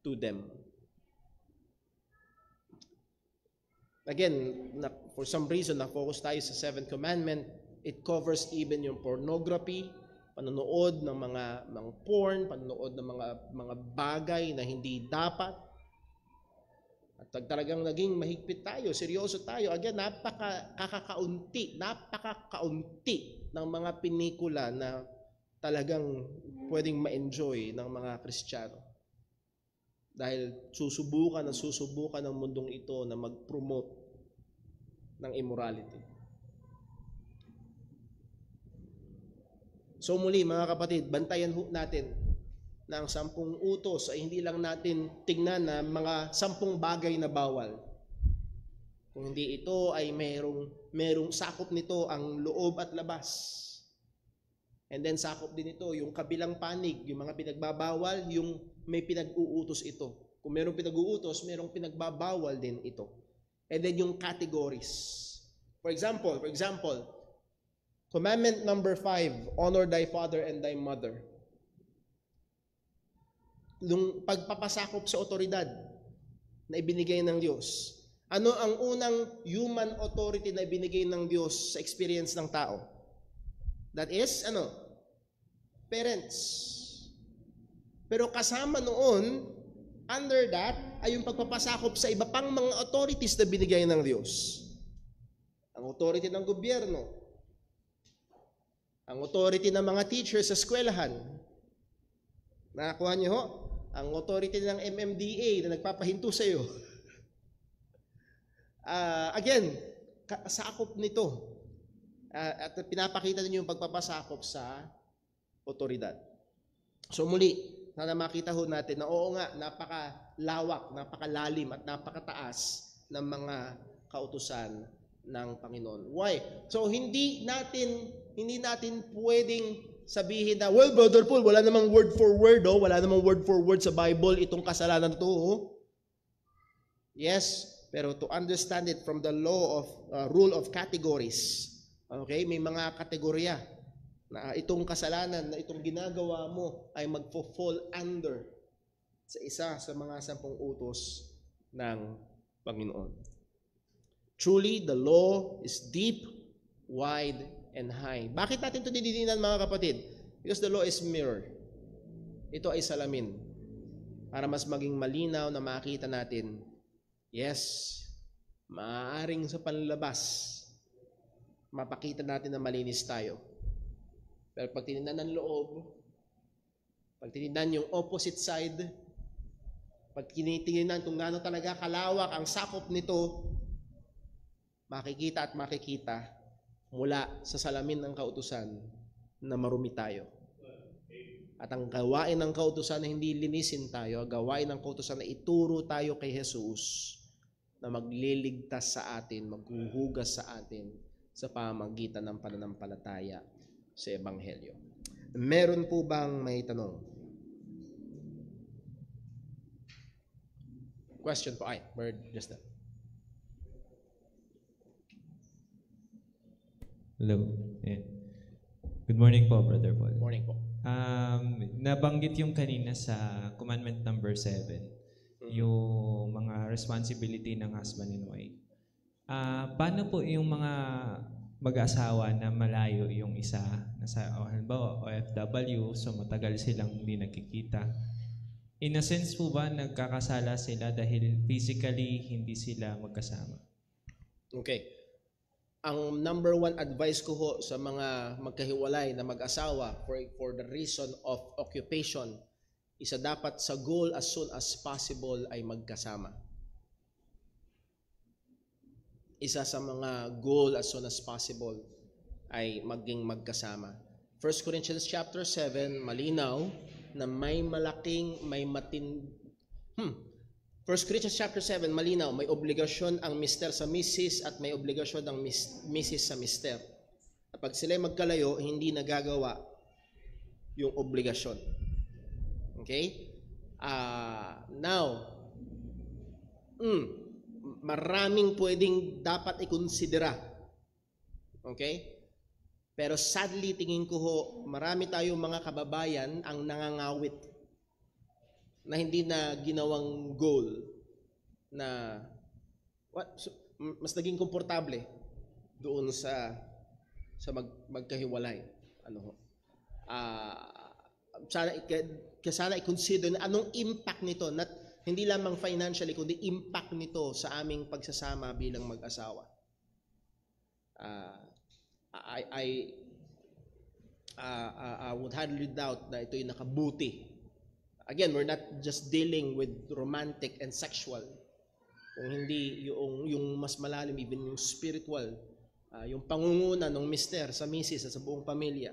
to them. Again, for some reason, na-focus tayo sa 7th commandment. It covers even yung pornography, panonood ng mga porn, panonood ng mga bagay na hindi dapat. At talagang naging mahigpit tayo, seryoso tayo. Again, napakakaunti ng mga pinikula na talagang pwedeng ma-enjoy ng mga Kristiyano. Dahil susubukan ng mundong ito na mag-promote ng immorality. So muli mga kapatid, bantayan natin na ang 10 utos ay hindi lang natin tingnan na mga 10 bagay na bawal. Kung hindi ito ay merong sakop nito ang loob at labas. And then sakop din ito yung kabilang panig, yung mga pinagbabawal, yung may pinag-uutos ito. Kung merong pinag-uutos, merong pinagbabawal din ito. And then yung categories. For example, commandment number 5, honor thy father and thy mother. Yung pagpapasakop sa otoridad na ibinigay ng Diyos. Ano ang unang human authority na ibinigay ng Diyos sa experience ng tao? That is, parents. Pero kasama noon, under that, ay yung pagpapasakop sa iba pang mga authorities na binigay ng Diyos. Ang authority ng gobyerno, ang authority ng mga teachers sa eskwelahan. Nakakuha niyo ho? Ang authority ng MMDA na nagpapahinto sa iyo. Again, sakop nito. At pinapakita ninyo yung pagpapasakop sa otoridad. So muli, sana makita ho natin na oo nga, napakalawak, napakalalim at napakataas ng mga kautusan ng Panginoon. Why? So hindi natin pwedeng sabihin na, well, Brother Paul, wala namang word for word, wala namang word for word sa Bible itong kasalanan to. Yes, pero to understand it from the law of rule of categories. Okay, may mga kategorya na itong kasalanan na itong ginagawa mo ay magfo-fall under sa isa sa mga 10 utos ng Panginoon. Truly, the law is deep, wide, and high. Bakit natin ito dinidinan, mga kapatid? Because the law is mirror. Ito ay salamin para mas maging malinaw na makita natin, yes, maaaring sa panlabas mapakita natin na malinis tayo. Pero pag tinignan ng loob, pag tinignan yung opposite side, pag tinitingnan kung gaano talaga kalawak ang sakop nito, makikita mula sa salamin ng kautusan na marumi tayo. At ang gawain ng kautusan na hindi linisin tayo, gawain ng kautusan na ituro tayo kay Jesus na magliligtas sa atin, maghuhugas sa atin sa pamagitan ng pananampalataya sa Ebanghelyo. Meron po bang may tanong? Question po. Word, just that. Hello. Yeah. Good morning po, Brother Paul. Morning po. Nabanggit yung kanina sa commandment number 7, yung mga responsibility ng husband and wife. Paano po yung mga mag-asawa na malayo yung isa, nasa halimbawa OFW, so matagal silang hindi nagkikita? In a sense po ba, nagkakasala sila dahil physically hindi sila magkasama? Okay. Ang number 1 advice ko ho sa mga magkahiwalay na mag-asawa for the reason of occupation, isa dapat sa goal as soon as possible ay magkasama. Isa sa mga goal as soon as possible ay maging magkasama. 1 Corinthians chapter 7, malinaw na may 1 Corinthians chapter 7, malinaw, may obligasyon ang mister sa misis at may obligasyon ang misis sa mister. Kapag sila magkalayo, hindi nagagawa yung obligasyon. Okay? Now, maraming pwedeng dapat ikonsidera. Okay? Pero sadly, tingin ko ho, marami tayong mga kababayan ang nangangawit na hindi na ginawang goal na mas naging komportable doon sa magkahiwalay. Sana i-consider na anong impact nito, hindi lamang financially, kundi impact nito sa aming pagsasama bilang mag-asawa. I would hardly doubt na ito'y nakabuti. Again, we're not just dealing with romantic and sexual. Kung hindi yung mas malalim, even yung spiritual, yung pangunguna ng mister sa misis at sa buong pamilya.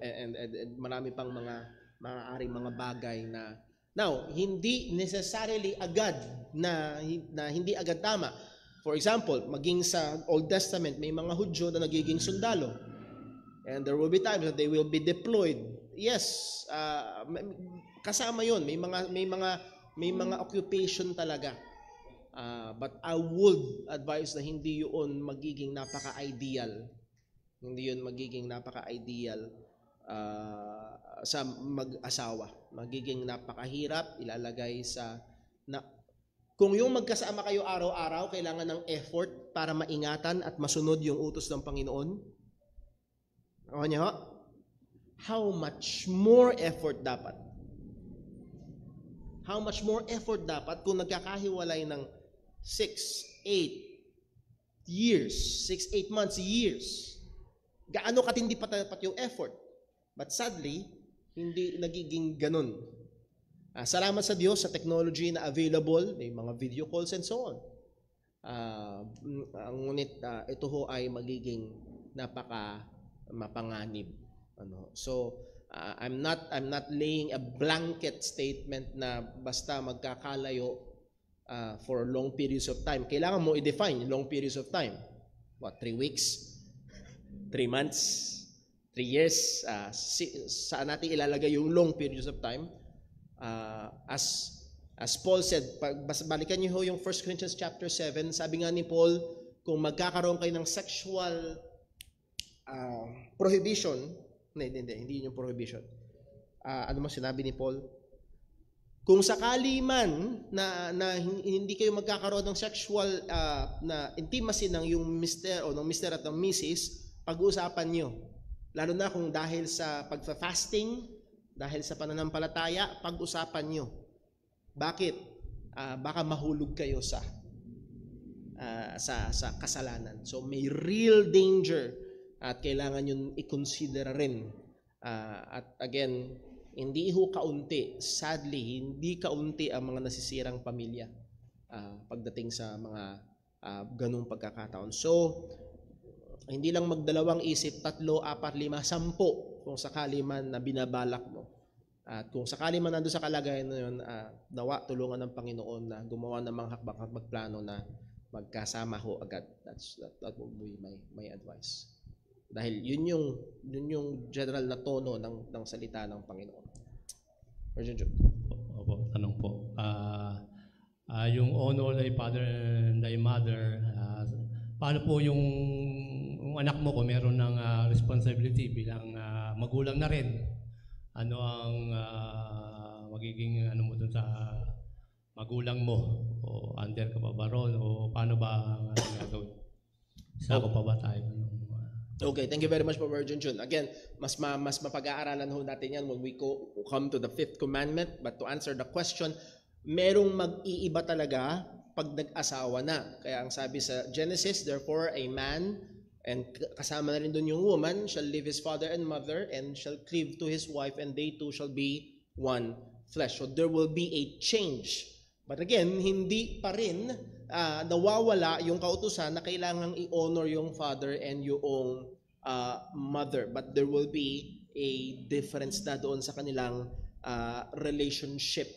And marami pang mga maaaring mga bagay na Now, hindi necessarily agad na hindi agad tama. For example, maging sa Old Testament, may mga Hudyo na nagiging sundalo. And there will be times that they will be deployed. Yes, kasama 'yon. May mga occupation talaga. But I would advise na hindi 'yon magiging napaka-ideal. Hindi 'yon magiging napaka-ideal sa mag-asawa. Magiging napakahirap ilalagay sa kung yung magkasama kayo araw-araw, kailangan ng effort para maingatan at masunod yung utos ng Panginoon. O niyo? How much more effort dapat? How much more effort dapat kung nagkakahiwalay ng 6, 8 years, 6, 8 months, years? Gaano katindi pa dapat yung effort? But sadly, hindi nagiging ganun. Salamat sa Diyos sa technology na available, may mga video calls and so on. Ngunit ito ho ay magiging mapanganib. So I'm not laying a blanket statement na basta magkakalayo for long periods of time. Kailangan mo i-define long periods of time. What, 3 weeks? 3 months? 3 years? Saan natin ilalagay yung long periods of time? As Paul said, balikan niyo ho yung 1 Corinthians chapter 7, sabi nga ni Paul, kung magkakaroon kayo ng sexual prohibition, hindi yung prohibition. Ano mo sinabi ni Paul? Kung sakali man na hindi kayo magkakaroon ng sexual na intimacy ng yung mister o ng mister at ng missis, pag-uusapan niyo. Lalo na kung dahil sa pagfa-fasting, dahil sa pananampalataya, pag-usapan nyo. Bakit? Baka mahulog kayo sa kasalanan. So may real danger at kailangan yun i-consider rin. At again, hindi ho kaunti, sadly, hindi kaunti ang mga nasisirang pamilya pagdating sa mga ganung pagkakataon. So, hindi lang magdalawang isip, 3, 4, 5, 10 kung sakali man na binabalak mo. At kung sakali man nandun sa kalagayan na yun, nawa tulungan ng Panginoon na gumawa ng mga hakbang at magplano na magkasama ho agad. That would be my advice. Dahil yun yung general na tono ng salita ng Panginoon. Virgin Jude. Opo, tanong po. Yung honor thy father and thy mother, paano po yung anak mo kung meron ng responsibility bilang magulang na rin? Ano ang magiging mo dun sa magulang mo? O under ka pa ba ron? O paano ba ang gagawin? Sako pa ba tayo? Okay, thank you very much for Virgin June. Again, mas mapag-aaralan ho natin yan when we come to the 5th commandment. But to answer the question, merong mag-iiba talaga pag nag-asawa na. Kaya ang sabi sa Genesis, therefore a man, and kasama na rin doon yung woman, shall leave his father and mother and shall cleave to his wife and they two shall be one flesh. So there will be a change. But again, hindi pa rin nawawala yung kautusan na kailangang i-honor yung father and yung mother. But there will be a difference na doon sa kanilang relationship.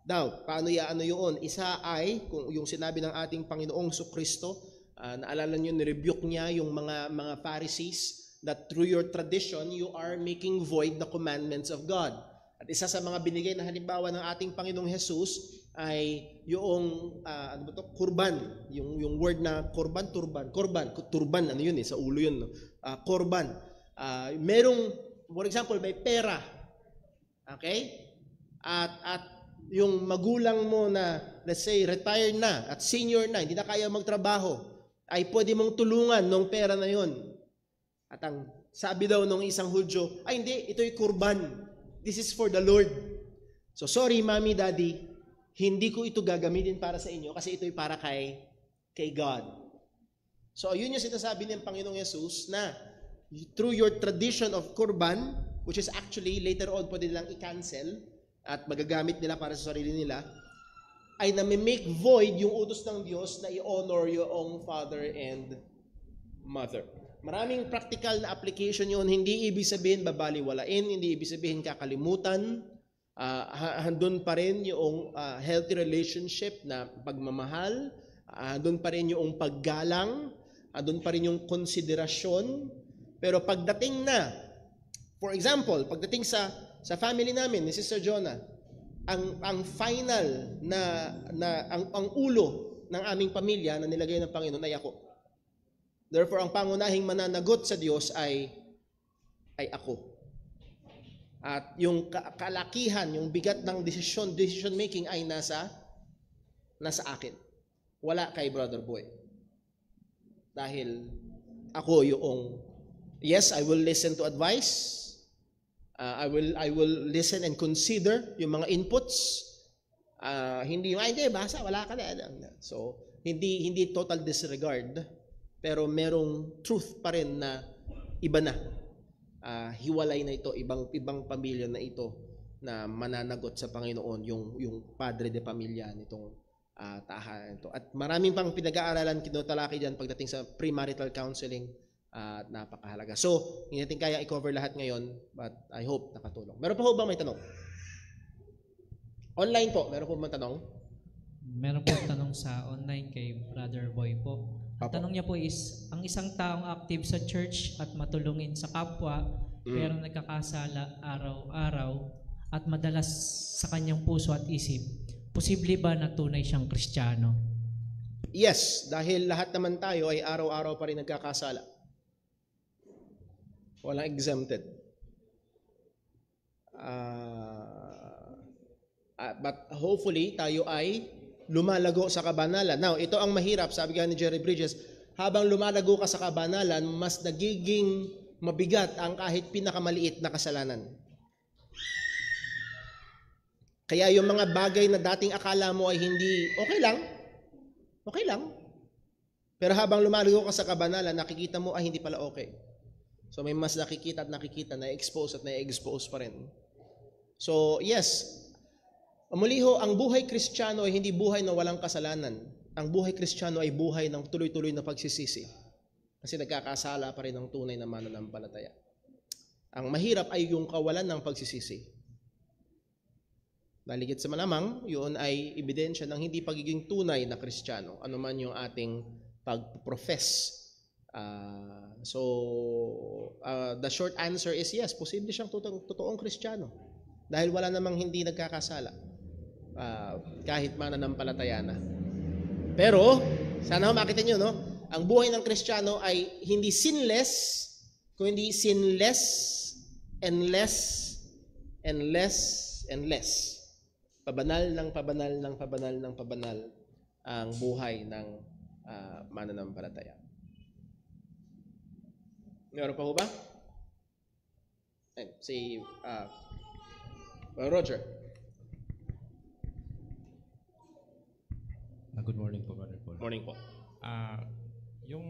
Now, paano yun? Isa ay, kung yung sinabi ng ating Panginoong Kristo, naalala nyo, nirebuke niya yung mga Pharisees that through your tradition, you are making void the commandments of God. At isa sa mga binigay na halimbawa ng ating Panginoong Jesus ay yung kurban, yung word na turban, ano yun sa ulo yun, no? Kurban. Merong, for example, may pera. Okay? At yung magulang mo na, let's say, retired na at senior na, hindi na kaya magtrabaho, ay pwede mong tulungan ng pera na yun. At ang sabi daw ng isang Hudyo, ay hindi, ito'y kurban. This is for the Lord. So sorry, Mommy, Daddy, hindi ko ito gagamitin para sa inyo kasi ito'y para kay God. So yun yung sinasabi ng Panginoong Jesus na through your tradition of kurban, which is actually later on pwede nilang i-cancel at magagamit nila para sa sarili nila, ay nami-make void yung utos ng Diyos na i-honor yung father and mother. Maraming practical na application yun. Hindi ibig sabihin babaliwalain, hindi ibig sabihin kakalimutan. Handun pa rin yung healthy relationship na pagmamahal, handun pa rin yung paggalang, handun pa rin yung konsiderasyon. Pero pagdating na, for example, pagdating sa family namin ni Sister Jonah, ang final ang ulo ng aming pamilya na nilagay ng Panginoon ay ako. Therefore, ang pangunahing mananagot sa Diyos ay ako. At yung kalakihan, yung bigat ng decision making ay nasa akin. Wala kay Brother Boy. Dahil ako yung, yes, I will listen to advice. I will listen and consider yung mga inputs. Hindi yung, hindi, basa, wala ka na. So, hindi total disregard. Pero merong truth pa rin na iba na. Hiwalay na ito, ibang pamilya na ito na mananagot sa Panginoon, yung padre de pamilya nitong tahanan ito. At maraming pang pinag-aaralan kinotalaki diyan pagdating sa premarital counseling at napakahalaga. So, hindi natin kaya i-cover lahat ngayon, but I hope nakatulong. Meron pa ho ba may tanong? Online po, meron po bang tanong? Meron po tanong sa online kay Brother Boy po. Ang tanong niya po is, ang isang taong active sa church at matulungin sa kapwa, pero nagkakasala araw-araw at madalas sa kanyang puso at isip, posible ba na tunay siyang Kristiyano? Yes, dahil lahat naman tayo ay araw-araw pa rin nagkakasala. Walang exempted. But hopefully, tayo ay lumalago sa kabanalan. Now, ito ang mahirap, sabi nga ni Jerry Bridges, habang lumalago ka sa kabanalan, mas nagiging mabigat ang kahit pinakamaliit na kasalanan. Kaya yung mga bagay na dating akala mo ay hindi, okay lang. Pero habang lumalago ka sa kabanalan, nakikita mo ay hindi pala okay. So may mas nakikita, na-expose at na-expose pa rin. So yes, muli ho, ang buhay Kristiyano ay hindi buhay na walang kasalanan. Ang buhay Kristiyano ay buhay ng tuloy-tuloy na pagsisisi. Kasi nagkakasala pa rin ang tunay na mananampalataya. Ang mahirap ay yung kawalan ng pagsisisi. Daligit sa malamang, yun ay ebidensya ng hindi pagiging tunay na Kristiyano. Ano man yung ating pag-profess. The short answer is yes, posible siyang totoong Kristiyano. Dahil wala namang hindi nagkakasala. Kahit mananampalataya na. Pero, sana makita nyo, no? Ang buhay ng Kristiyano ay hindi sinless, kundi sinless and less and less and less. Pabanal ng pabanal ang buhay ng mananampalataya. Meron pa ho ba? Si Roger. Good morning po, Brother Paul. Morning po. Yung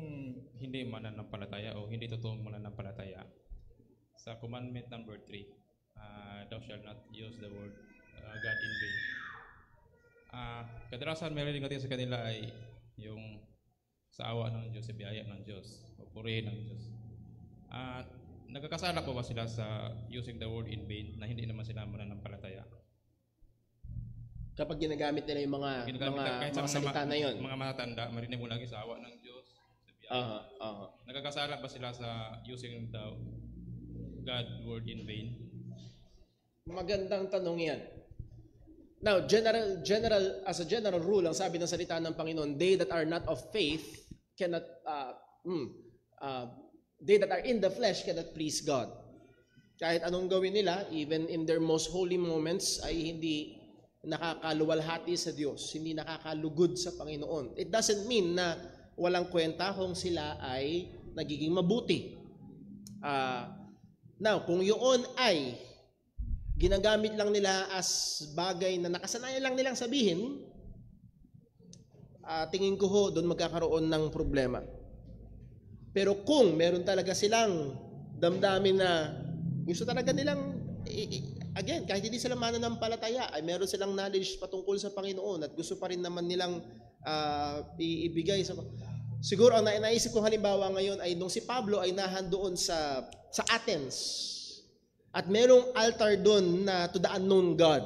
hindi mananampalataya o hindi totoong mananampalataya, sa commandment number 3, thou shalt not use the word God in vain. Kadalasan meron din natin sa kanila ay yung sa awa ng Diyos, sa biyaya ng Diyos, o purihin ng Diyos. Nagkakasala po ba sila sa using the word in vain na hindi naman sila mananampalataya? Kapag ginagamit nila yung mga salita na yun. Mga matatanda, marinig mo lagi sa awa ng Diyos, sa biyaya. Nagkakasala ba sila sa using the God word in vain? Magandang tanong yan. Now, as a general rule, ang sabi ng salita ng Panginoon, they that are not of faith cannot, they that are in the flesh cannot please God. Kahit anong gawin nila, even in their most holy moments, ay hindi nakakaluwalhati sa Diyos, hindi nakakalugod sa Panginoon. It doesn't mean na walang kwenta kung sila ay nagiging mabuti. Now, kung yun ay ginagamit lang nila as bagay na nakasanayan lang nilang sabihin, tingin ko ho, doon magkakaroon ng problema. Pero kung meron talaga silang damdamin na gusto talaga nilang, again, kahit hindi sila mananampalataya, ay meron silang knowledge patungkol sa Panginoon at gusto pa rin naman nilang ibigay sa... Siguro ang naisip ko halimbawa ngayon ay nung si Pablo ay nahandoon sa Athens. At merong altar doon na to the unknown God.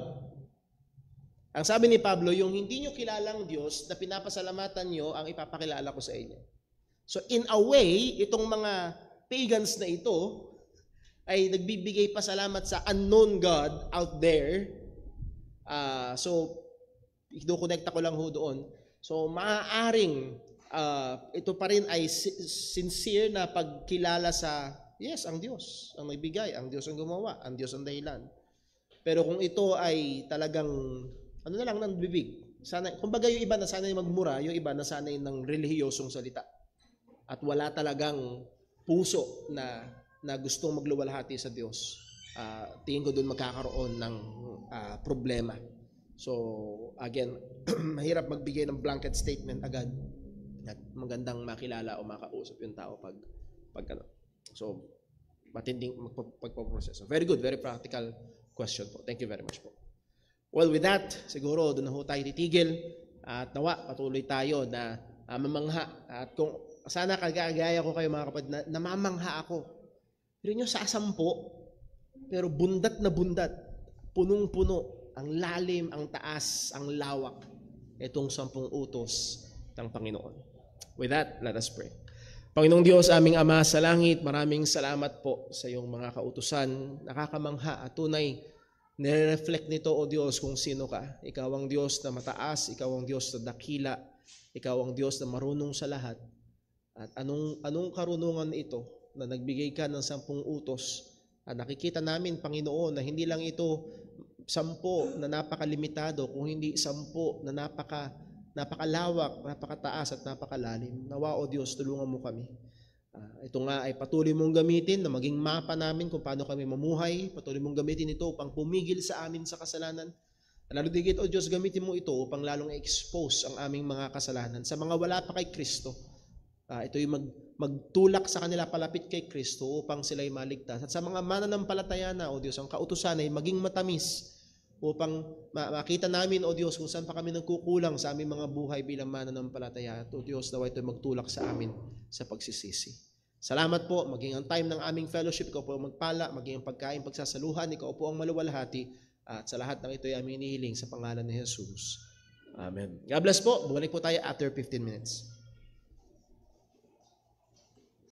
Ang sabi ni Pablo, yung hindi nyo kilalang Diyos na pinapasalamatan nyo, ang ipapakilala ko sa inyo. So in a way, itong mga pagans na ito ay nagbibigay pasalamat sa unknown God out there. So, i-connect ko lang ho doon. So, maaaring ito pa rin ay sincere na pagkilala sa, yes, ang Diyos ang nagbigay, ang Diyos ang gumawa, ang Diyos ang dahilan. Pero kung ito ay talagang, ano na lang, ng bibig. Kumbaga yung iba na sanay magmura, yung iba na sanay ng relihiyosong salita. At wala talagang puso na gustong magluwalhati sa Diyos. Tingin ko doon magkakaroon ng problema. So, again, mahirap magbigay ng blanket statement agad. At magandang makilala o makausap yung tao pag ano. So, matinding pagpaproseso. Very good, very practical question po. Thank you very much po. Well, with that, siguro doon na ho tayo titigil at nawa patuloy tayo na mamangha. At kung sana kagaya ko kayo mga kapatid na namamangha ako. Pero nyo sa 10, pero bundat na bundat, punong-puno, ang lalim, ang taas, ang lawak, itong 10 utos ng Panginoon. With that, let us pray. Panginoong Diyos, aming Ama sa langit, maraming salamat po sa iyong mga kautusan, nakakamangha at tunay, nire-reflect nito, O Diyos, kung sino ka. Ikaw ang Diyos na mataas, ikaw ang Diyos na dakila, ikaw ang Diyos na marunong sa lahat. At anong karunungan ito na nagbigay ka ng 10 utos? At nakikita namin, Panginoon, na hindi lang ito 10 na napakalimitado, kung hindi 10 na napakalawak, napakataas at napakalalim. Nawa, O Diyos, tulungan mo kami. Ito nga ay patuloy mong gamitin na maging mapa namin kung paano kami mamuhay. Patuloy mong gamitin ito upang pumigil sa amin sa kasalanan. Lalo digit, O Diyos, gamitin mo ito upang lalong i-expose ang aming mga kasalanan. Sa mga wala pa kay Kristo, ito yung magtulak sa kanila palapit kay Kristo upang sila'y maligtas. At sa mga mananampalataya na, O Diyos, ang kautusan ay maging matamis upang makita namin, O Diyos, kung saan pa kami nagkukulang sa aming mga buhay bilang mananampalataya. At O Diyos, daw ito magtulak sa amin sa pagsisisi. Salamat po, maging ang time ng aming fellowship, ikaw po ang magpala, maging ang pagkain, pagsasaluhan, ikaw po ang maluwalhati, at sa lahat ng ito ay aming inihiling sa pangalan ni Jesus. Amen. God bless po. Bumalik po tayo after 15 minutes.